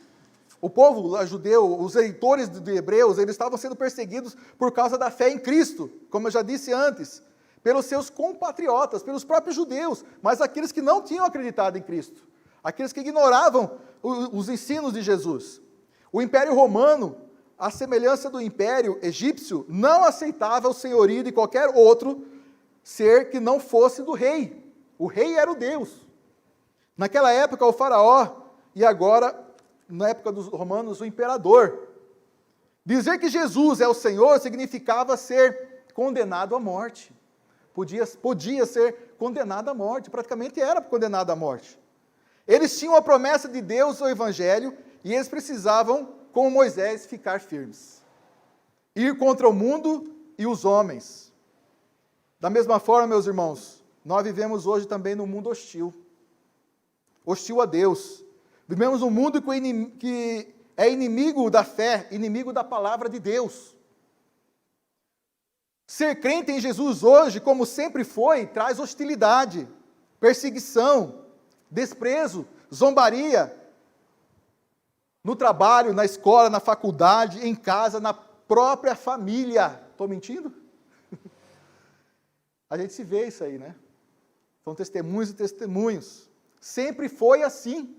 A: o povo judeu, os eleitores de Hebreus, eles estavam sendo perseguidos por causa da fé em Cristo, como eu já disse antes, pelos seus compatriotas, pelos próprios judeus, mas aqueles que não tinham acreditado em Cristo, aqueles que ignoravam os ensinos de Jesus. O Império Romano, à semelhança do Império Egípcio, não aceitava o senhorio de qualquer outro ser que não fosse do rei. O rei era o Deus. Naquela época, o faraó, e agora, na época dos romanos, o imperador. Dizer que Jesus é o Senhor significava ser condenado à morte. Podia ser condenado à morte, praticamente era condenado à morte. Eles tinham a promessa de Deus, o Evangelho, e eles precisavam, como Moisés, ficar firmes. Ir contra o mundo e os homens. Da mesma forma, meus irmãos, nós vivemos hoje também num mundo hostil. hostil a Deus. Vivemos um mundo que é inimigo da fé, inimigo da palavra de Deus. Ser crente em Jesus hoje, como sempre foi, traz hostilidade, perseguição, desprezo, zombaria, no trabalho, na escola, na faculdade, em casa, na própria família. Estou mentindo? A gente se vê isso aí, né? São testemunhos e testemunhos. Sempre foi assim.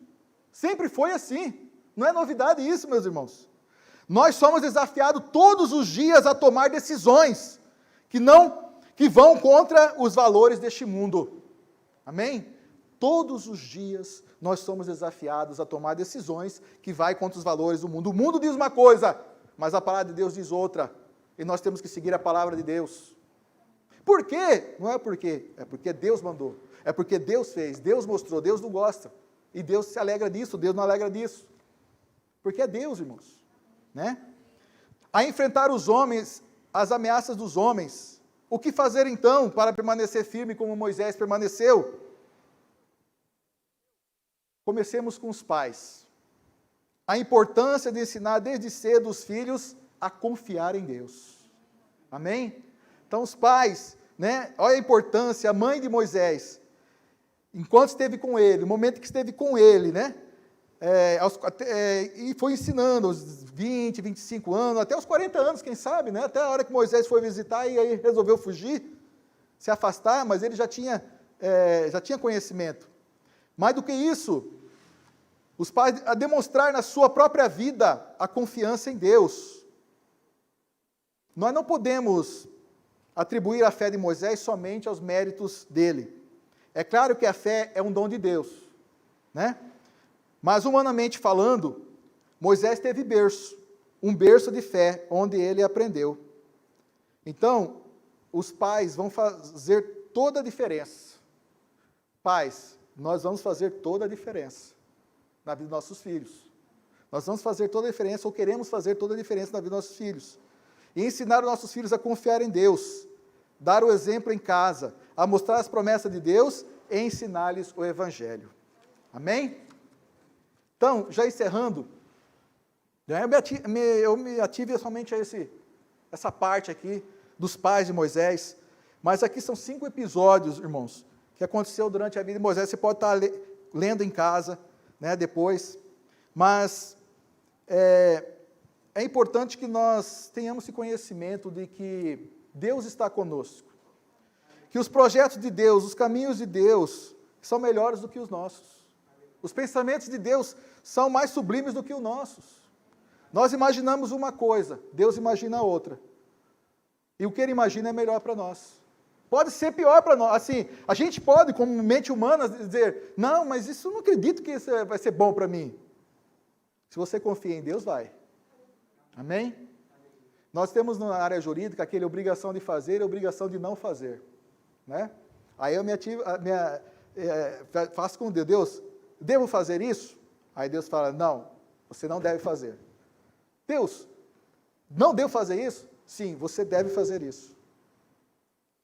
A: Sempre foi assim. Não é novidade isso, meus irmãos. Nós somos desafiados todos os dias a tomar decisões que vão contra os valores deste mundo. Amém? Todos os dias nós somos desafiados a tomar decisões que vai contra os valores do mundo. O mundo diz uma coisa, mas a palavra de Deus diz outra. E nós temos que seguir a palavra de Deus. Por quê? Não é porque, é porque Deus mandou. É porque Deus fez, Deus mostrou, Deus não gosta. E Deus se alegra disso, Deus não alegra disso. Porque é Deus, irmãos. Né? A enfrentar os homens, as ameaças dos homens. O que fazer então para permanecer firme como Moisés permaneceu? Comecemos com os pais. A importância de ensinar desde cedo os filhos a confiar em Deus. Amém? Então os pais, né? Olha a importância, a mãe de Moisés, enquanto esteve com ele, no momento que esteve com ele, né? E foi ensinando aos 20, 25 anos, até os 40 anos, quem sabe, né? Até a hora que Moisés foi visitar e aí resolveu fugir, se afastar, mas ele já tinha conhecimento. Mais do que isso, os pais a demonstrar na sua própria vida a confiança em Deus. Nós não podemos atribuir a fé de Moisés somente aos méritos dele. É claro que a fé é um dom de Deus, né? Mas humanamente falando, Moisés teve berço, um berço de fé, onde ele aprendeu. Então, os pais vão fazer toda a diferença. Pais, nós vamos fazer toda a diferença na vida dos nossos filhos. Nós vamos fazer toda a diferença, ou queremos fazer toda a diferença na vida dos nossos filhos. E ensinar os nossos filhos a confiar em Deus, dar o exemplo em casa, a mostrar as promessas de Deus e ensinar-lhes o Evangelho. Amém? Então, já encerrando, eu me ative somente a essa parte aqui dos pais de Moisés, mas aqui são 5 episódios, irmãos, que aconteceu durante a vida de Moisés. Você pode estar lendo em casa, né, depois, mas é importante que nós tenhamos esse conhecimento de que Deus está conosco, que os projetos de Deus, os caminhos de Deus, são melhores do que os nossos. Os pensamentos de Deus são mais sublimes do que os nossos. Nós imaginamos uma coisa, Deus imagina outra. E o que Ele imagina é melhor para nós. Pode ser pior para nós. Assim, a gente pode, como mente humana, dizer, não, mas isso eu não acredito que isso vai ser bom para mim. Se você confia em Deus, vai. Amém? Nós temos na área jurídica aquele obrigação de fazer e obrigação de não fazer. Né? Aí eu faço com Deus, Deus, devo fazer isso? Aí Deus fala, não, você não deve fazer. Deus, não devo fazer isso? Sim, você deve fazer isso.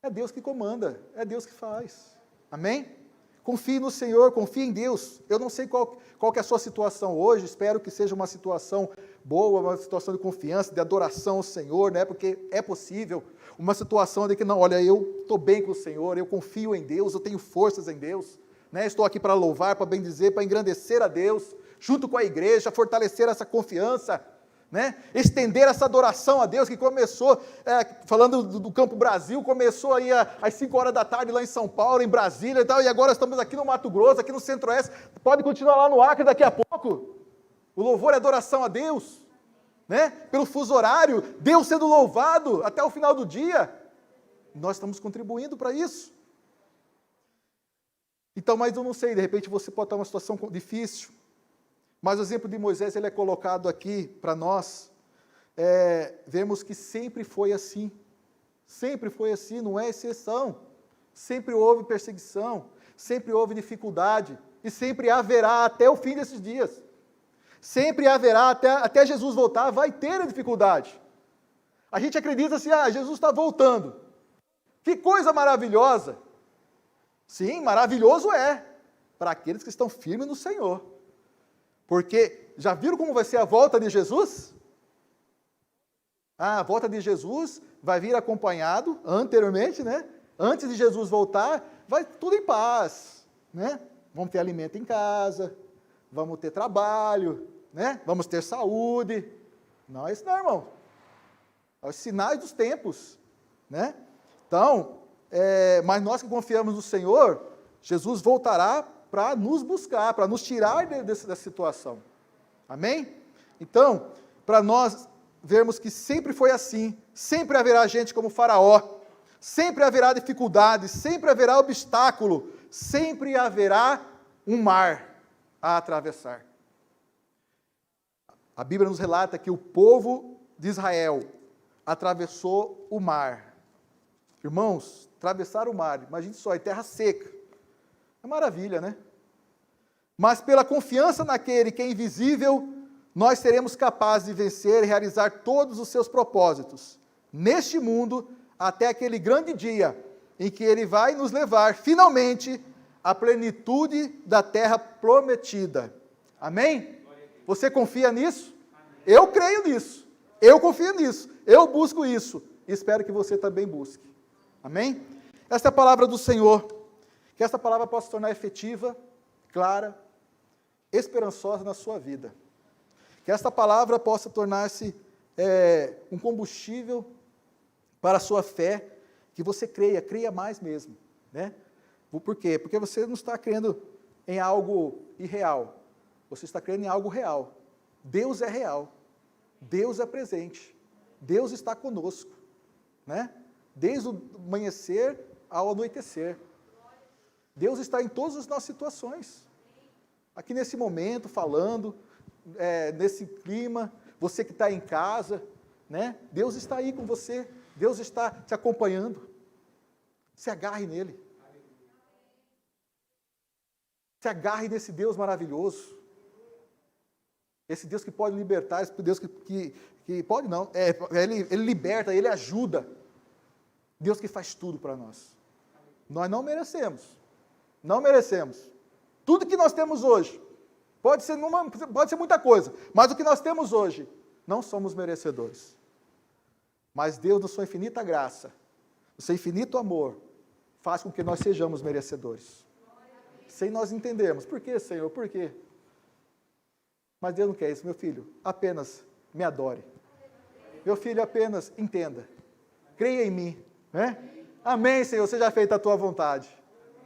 A: É Deus que comanda, é Deus que faz. Amém? Confie no Senhor, confie em Deus. Eu não sei qual que é a sua situação hoje, espero que seja uma situação boa, uma situação de confiança, de adoração ao Senhor, né? Porque é possível. Uma situação de que, não, olha, eu estou bem com o Senhor, eu confio em Deus, eu tenho forças em Deus. Né? Estou aqui para louvar, para bendizer, para engrandecer a Deus, junto com a igreja, fortalecer essa confiança, né? Estender essa adoração a Deus, que começou, falando do Campo Brasil, começou aí às 5 horas da tarde lá em São Paulo, em Brasília e tal, e agora estamos aqui no Mato Grosso, aqui no Centro-Oeste, pode continuar lá no Acre daqui a pouco. O louvor e adoração a Deus, né? Pelo fuso horário, Deus sendo louvado até o final do dia. Nós estamos contribuindo para isso. Então, mas eu não sei, de repente você pode estar numa situação difícil, mas o exemplo de Moisés, ele é colocado aqui para nós, vemos que sempre foi assim, não é exceção, sempre houve perseguição, sempre houve dificuldade, e sempre haverá até o fim desses dias, sempre haverá, até Jesus voltar, vai ter a dificuldade. A gente acredita assim, Jesus está voltando, que coisa maravilhosa. Sim, maravilhoso é. para aqueles que estão firmes no Senhor. Porque, já viram como vai ser a volta de Jesus? A volta de Jesus vai vir acompanhado, anteriormente, né? Antes de Jesus voltar, vai tudo em paz, né? Vamos ter alimento em casa, vamos ter trabalho, né? Vamos ter saúde. Não é isso não, irmão. É os sinais dos tempos, né? Então, mas nós que confiamos no Senhor, Jesus voltará para nos buscar, para nos tirar dessa situação. Amém? Então, para nós vermos que sempre foi assim, sempre haverá gente como Faraó, sempre haverá dificuldades, sempre haverá obstáculo, sempre haverá um mar a atravessar. A Bíblia nos relata que o povo de Israel atravessou o mar. Irmãos, atravessar o mar, imagine só, em terra seca. É maravilha, né? Mas pela confiança naquele que é invisível, nós seremos capazes de vencer e realizar todos os seus propósitos, neste mundo, até aquele grande dia, em que Ele vai nos levar, finalmente, à plenitude da terra prometida. Amém? Você confia nisso? Eu creio nisso, eu confio nisso, eu busco isso, e espero que você também busque. Amém? Esta é a palavra do Senhor, que esta palavra possa se tornar efetiva, clara, esperançosa na sua vida. Que esta palavra possa tornar-se um combustível para a sua fé, que você creia mais mesmo, né? Por quê? Porque você não está crendo em algo irreal, você está crendo em algo real. Deus é real, Deus é presente, Deus está conosco, né? Desde o amanhecer ao anoitecer. Deus está em todas as nossas situações. Aqui nesse momento, falando, nesse clima, você que está em casa, né? Deus está aí com você, Deus está te acompanhando. Se agarre nele. Se agarre nesse Deus maravilhoso. Esse Deus que pode libertar, esse Deus que pode não, ele liberta, Ele ajuda. Deus que faz tudo para nós. Nós não merecemos. Não merecemos. Tudo que nós temos hoje, pode ser muita coisa, mas o que nós temos hoje, não somos merecedores. Mas Deus, na sua infinita graça, no seu infinito amor, faz com que nós sejamos merecedores. Sem nós entendermos. Por quê, Senhor? Por quê? Mas Deus não quer isso, meu filho. Apenas me adore. Meu filho, apenas entenda. Creia em mim. Né? Amém, Senhor. Seja feita a tua vontade.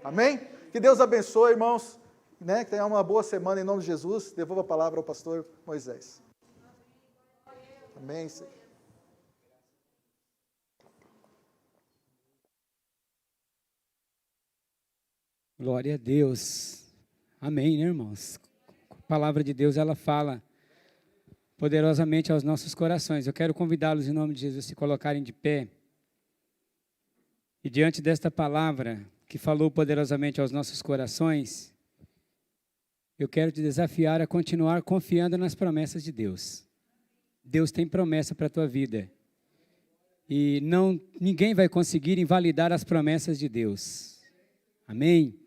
A: Amém? Que Deus abençoe, irmãos. Né? Que tenha uma boa semana em nome de Jesus. Devolva a palavra ao pastor Moisés. Amém, Senhor.
B: Glória a Deus. Amém, né, irmãos? A palavra de Deus, ela fala poderosamente aos nossos corações. Eu quero convidá-los, em nome de Jesus, a se colocarem de pé. E diante desta palavra, que falou poderosamente aos nossos corações, eu quero te desafiar a continuar confiando nas promessas de Deus. Deus tem promessa para a tua vida. E ninguém vai conseguir invalidar as promessas de Deus. Amém?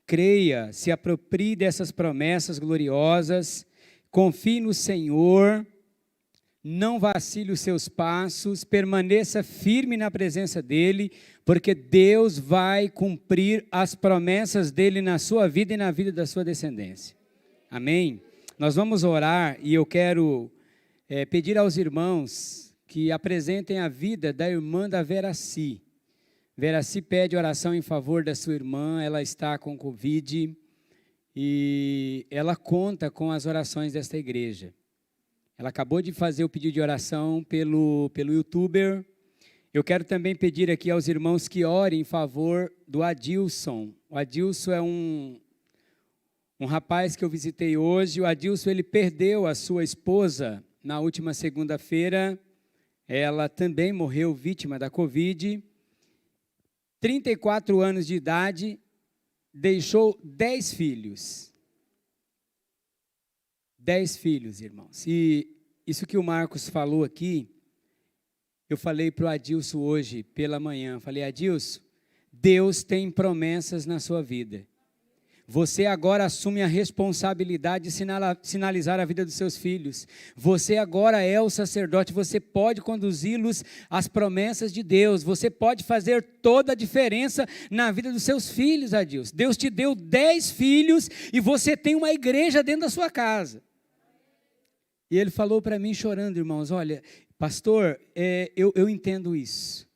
B: Creia, se aproprie dessas promessas gloriosas, confie no Senhor, não vacile os seus passos, permaneça firme na presença dEle, porque Deus vai cumprir as promessas dEle na sua vida e na vida da sua descendência. Amém? Nós vamos orar e eu quero pedir aos irmãos que apresentem a vida da irmã da Veraci. Veraci pede oração em favor da sua irmã, ela está com Covid e ela conta com as orações desta igreja. Ela acabou de fazer o pedido de oração pelo YouTuber. Eu quero também pedir aqui aos irmãos que orem em favor do Adilson. O Adilson é um rapaz que eu visitei hoje. O Adilson, ele perdeu a sua esposa na última segunda-feira. Ela também morreu vítima da Covid. 34 anos de idade, deixou 10 filhos. 10 filhos, irmãos. E isso que o Marcos falou aqui, eu falei para o Adilson hoje pela manhã. Falei, Adilson, Deus tem promessas na sua vida. Você agora assume a responsabilidade de sinalizar a vida dos seus filhos. Você agora é o sacerdote, você pode conduzi-los às promessas de Deus. Você pode fazer toda a diferença na vida dos seus filhos, Adilson. Deus te deu 10 filhos e você tem uma igreja dentro da sua casa. E ele falou para mim chorando, irmãos, olha, pastor, eu entendo isso.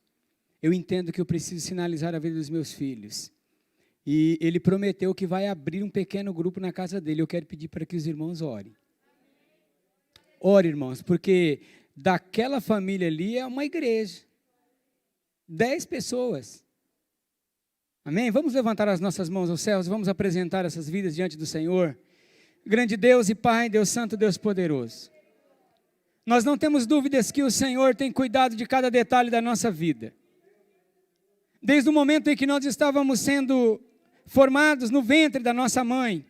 B: Eu entendo que eu preciso sinalizar a vida dos meus filhos. E ele prometeu que vai abrir um pequeno grupo na casa dele. Eu quero pedir para que os irmãos orem. Ore, irmãos, porque daquela família ali é uma igreja. 10 pessoas. Amém? Vamos levantar as nossas mãos aos céus, vamos apresentar essas vidas diante do Senhor. Grande Deus e Pai, Deus Santo, Deus Poderoso. Nós não temos dúvidas que o Senhor tem cuidado de cada detalhe da nossa vida. Desde o momento em que nós estávamos sendo formados no ventre da nossa mãe,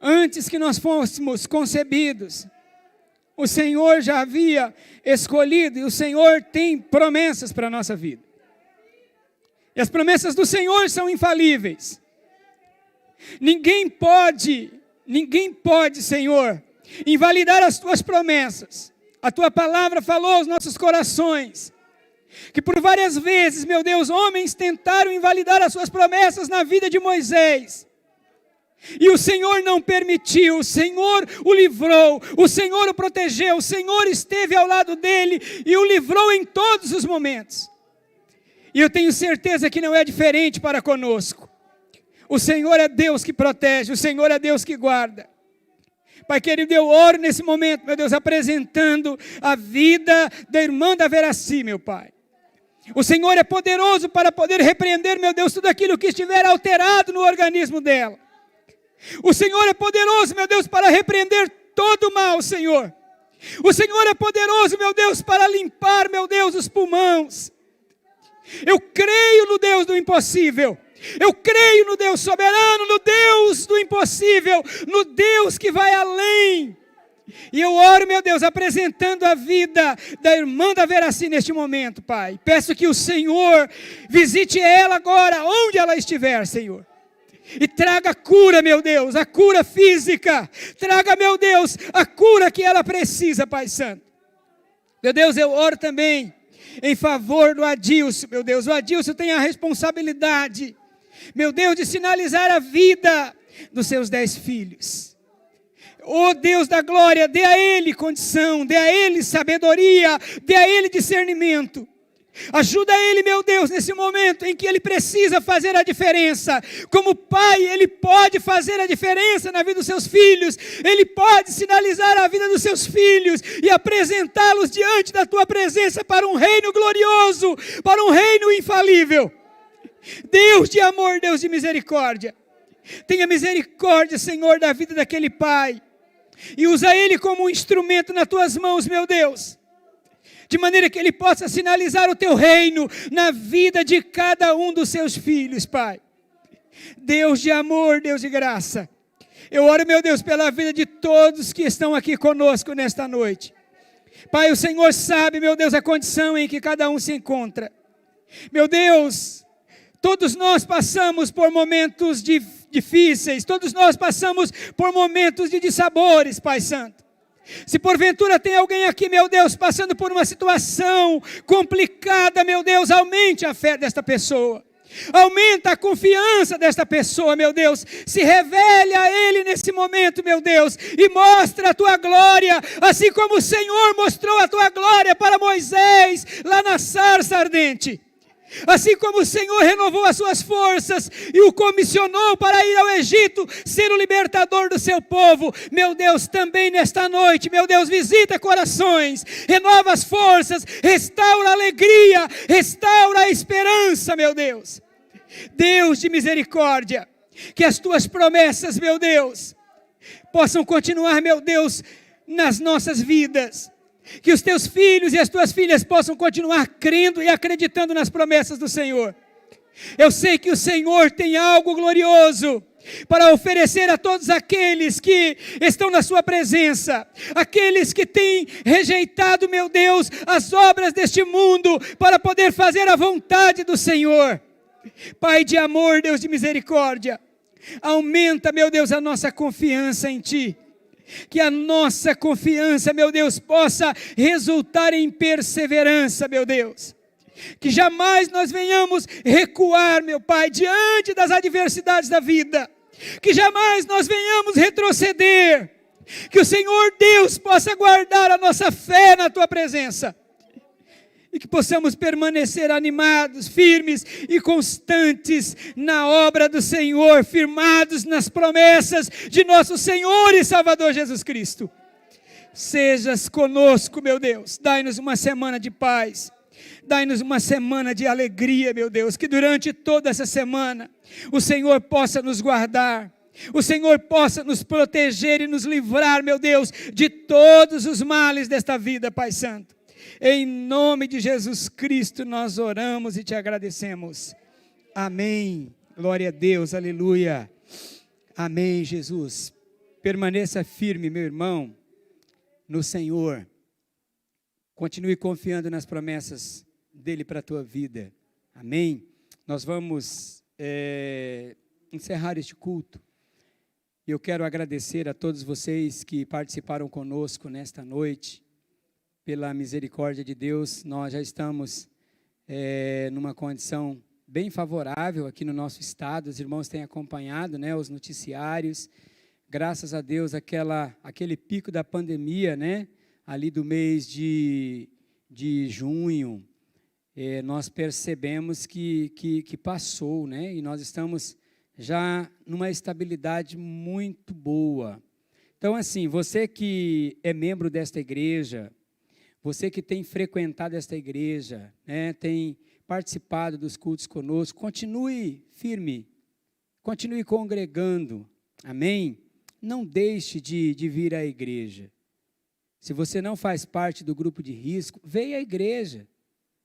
B: antes que nós fôssemos concebidos, o Senhor já havia escolhido e o Senhor tem promessas para a nossa vida. E as promessas do Senhor são infalíveis. Ninguém pode, Senhor, invalidar as tuas promessas. A tua palavra falou aos nossos corações que por várias vezes, meu Deus, homens tentaram invalidar as suas promessas na vida de Moisés. E o Senhor não permitiu, o Senhor o livrou, o Senhor o protegeu, o Senhor esteve ao lado dele e o livrou em todos os momentos. E eu tenho certeza que não é diferente para conosco. O Senhor é Deus que protege, o Senhor é Deus que guarda. Pai querido, eu oro nesse momento, meu Deus, apresentando a vida da irmã da Veraci, meu Pai. O Senhor é poderoso para poder repreender, meu Deus, tudo aquilo que estiver alterado no organismo dela. O Senhor é poderoso, meu Deus, para repreender todo o mal, Senhor. O Senhor é poderoso, meu Deus, para limpar, meu Deus, os pulmões. Eu creio no Deus do impossível. Eu creio no Deus soberano, no Deus do impossível, no Deus que vai além. E eu oro, meu Deus, apresentando a vida da irmã da Veraci neste momento, Pai. Peço que o Senhor visite ela agora, onde ela estiver, Senhor. E traga cura, meu Deus, a cura física. Traga, meu Deus, a cura que ela precisa, Pai Santo. Meu Deus, eu oro também em favor do Adilson, meu Deus. O Adilson tem a responsabilidade, meu Deus, de sinalizar a vida dos seus 10 filhos. Oh Deus da glória, dê a ele condição, dê a ele sabedoria, dê a ele discernimento. Ajuda ele, meu Deus, nesse momento em que ele precisa fazer a diferença. Como pai, ele pode fazer a diferença na vida dos seus filhos. Ele pode sinalizar a vida dos seus filhos e apresentá-los diante da tua presença para um reino glorioso, para um reino infalível. Deus de amor, Deus de misericórdia. Tenha misericórdia, Senhor, da vida daquele pai. E usa ele como um instrumento nas tuas mãos, meu Deus. De maneira que ele possa sinalizar o teu reino na vida de cada um dos seus filhos, Pai. Deus de amor, Deus de graça. Eu oro, meu Deus, pela vida de todos que estão aqui conosco nesta noite. Pai, o Senhor sabe, meu Deus, a condição em que cada um se encontra. Meu Deus, todos nós passamos por momentos difíceis, todos nós passamos por momentos de dissabores, Pai Santo. Se porventura tem alguém aqui, meu Deus, passando por uma situação complicada, meu Deus, aumente a fé desta pessoa. Aumenta a confiança desta pessoa, meu Deus. Se revele a ele nesse momento, meu Deus, e mostra a tua glória, assim como o Senhor mostrou a tua glória para Moisés, lá na sarça ardente. Assim como o Senhor renovou as suas forças e o comissionou para ir ao Egito, ser o libertador do seu povo, meu Deus, também nesta noite, meu Deus, visita corações, renova as forças, restaura a alegria, restaura a esperança, meu Deus. Deus de misericórdia, que as tuas promessas, meu Deus, possam continuar, meu Deus, nas nossas vidas. Que os teus filhos e as tuas filhas possam continuar crendo e acreditando nas promessas do Senhor. Eu sei que o Senhor tem algo glorioso para oferecer a todos aqueles que estão na sua presença, aqueles que têm rejeitado, meu Deus, as obras deste mundo para poder fazer a vontade do Senhor. Pai de amor, Deus de misericórdia, Aumenta, meu Deus, a nossa confiança em Ti. Que a nossa confiança, meu Deus, possa resultar em perseverança, meu Deus. Que jamais nós venhamos recuar, meu Pai, diante das adversidades da vida. Que jamais nós venhamos retroceder. Que o Senhor Deus possa guardar a nossa fé na Tua presença. E que possamos permanecer animados, firmes e constantes na obra do Senhor, firmados nas promessas de nosso Senhor e Salvador Jesus Cristo. Sejas conosco, meu Deus, dai-nos uma semana de paz, dai-nos uma semana de alegria, meu Deus, que durante toda essa semana o Senhor possa nos guardar, o Senhor possa nos proteger e nos livrar, meu Deus, de todos os males desta vida, Pai Santo. Em nome de Jesus Cristo nós oramos e te agradecemos. Amém. Glória a Deus, aleluia. Amém, Jesus. Permaneça firme, meu irmão, no Senhor. Continue confiando nas promessas dEle para a tua vida. Amém. Nós vamos encerrar este culto. Eu quero agradecer a todos vocês que participaram conosco nesta noite. Pela misericórdia de Deus, nós já estamos numa condição bem favorável aqui no nosso estado. Os irmãos têm acompanhado, né, os noticiários. Graças a Deus, aquele pico da pandemia, né, ali do mês de junho, nós percebemos que passou, né, e nós estamos já numa estabilidade muito boa. Então, assim, você que é membro desta igreja, você que tem frequentado esta igreja, né, tem participado dos cultos conosco, continue firme, continue congregando, amém? Não deixe de vir à igreja. Se você não faz parte do grupo de risco, venha à igreja.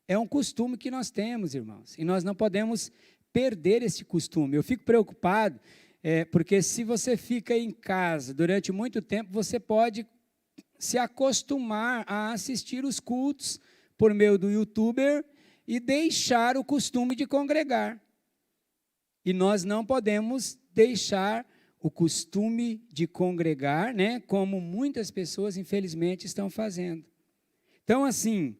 B: É um costume que nós temos, irmãos, e nós não podemos perder esse costume. Eu fico preocupado, porque se você fica em casa durante muito tempo, você pode se acostumar a assistir os cultos por meio do YouTuber e deixar o costume de congregar. E nós não podemos deixar o costume de congregar, né, como muitas pessoas, infelizmente, estão fazendo. Então, assim,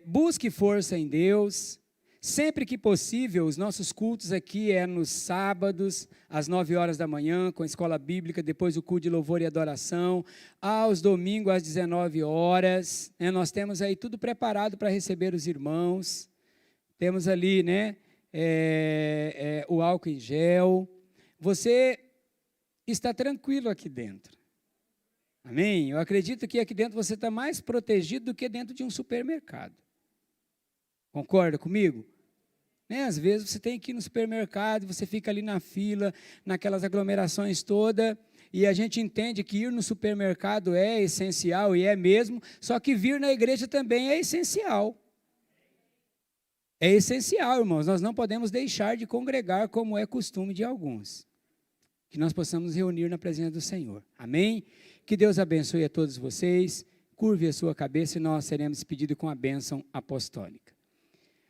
B: busque força em Deus. Sempre que possível, os nossos cultos aqui nos sábados, às 9 horas da manhã, com a escola bíblica, depois o culto de louvor e adoração, aos domingos às 19 horas, né, nós temos aí tudo preparado para receber os irmãos, temos ali, né, o álcool em gel, você está tranquilo aqui dentro, amém? Eu acredito que aqui dentro você está mais protegido do que dentro de um supermercado. Concorda comigo? Né? Às vezes você tem que ir no supermercado, você fica ali na fila, naquelas aglomerações todas, e a gente entende que ir no supermercado é essencial, e é mesmo, só que vir na igreja também é essencial. É essencial, irmãos, nós não podemos deixar de congregar como é costume de alguns. Que nós possamos reunir na presença do Senhor. Amém? Que Deus abençoe a todos vocês, curve a sua cabeça e nós seremos despedidos com a bênção apostólica.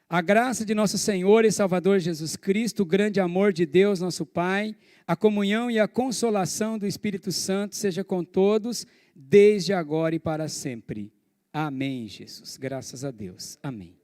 B: A graça de nosso Senhor e Salvador Jesus Cristo, o grande amor de Deus, nosso Pai, a comunhão e a consolação do Espírito Santo seja com todos, desde agora e para sempre. Amém, Jesus. Graças a Deus. Amém.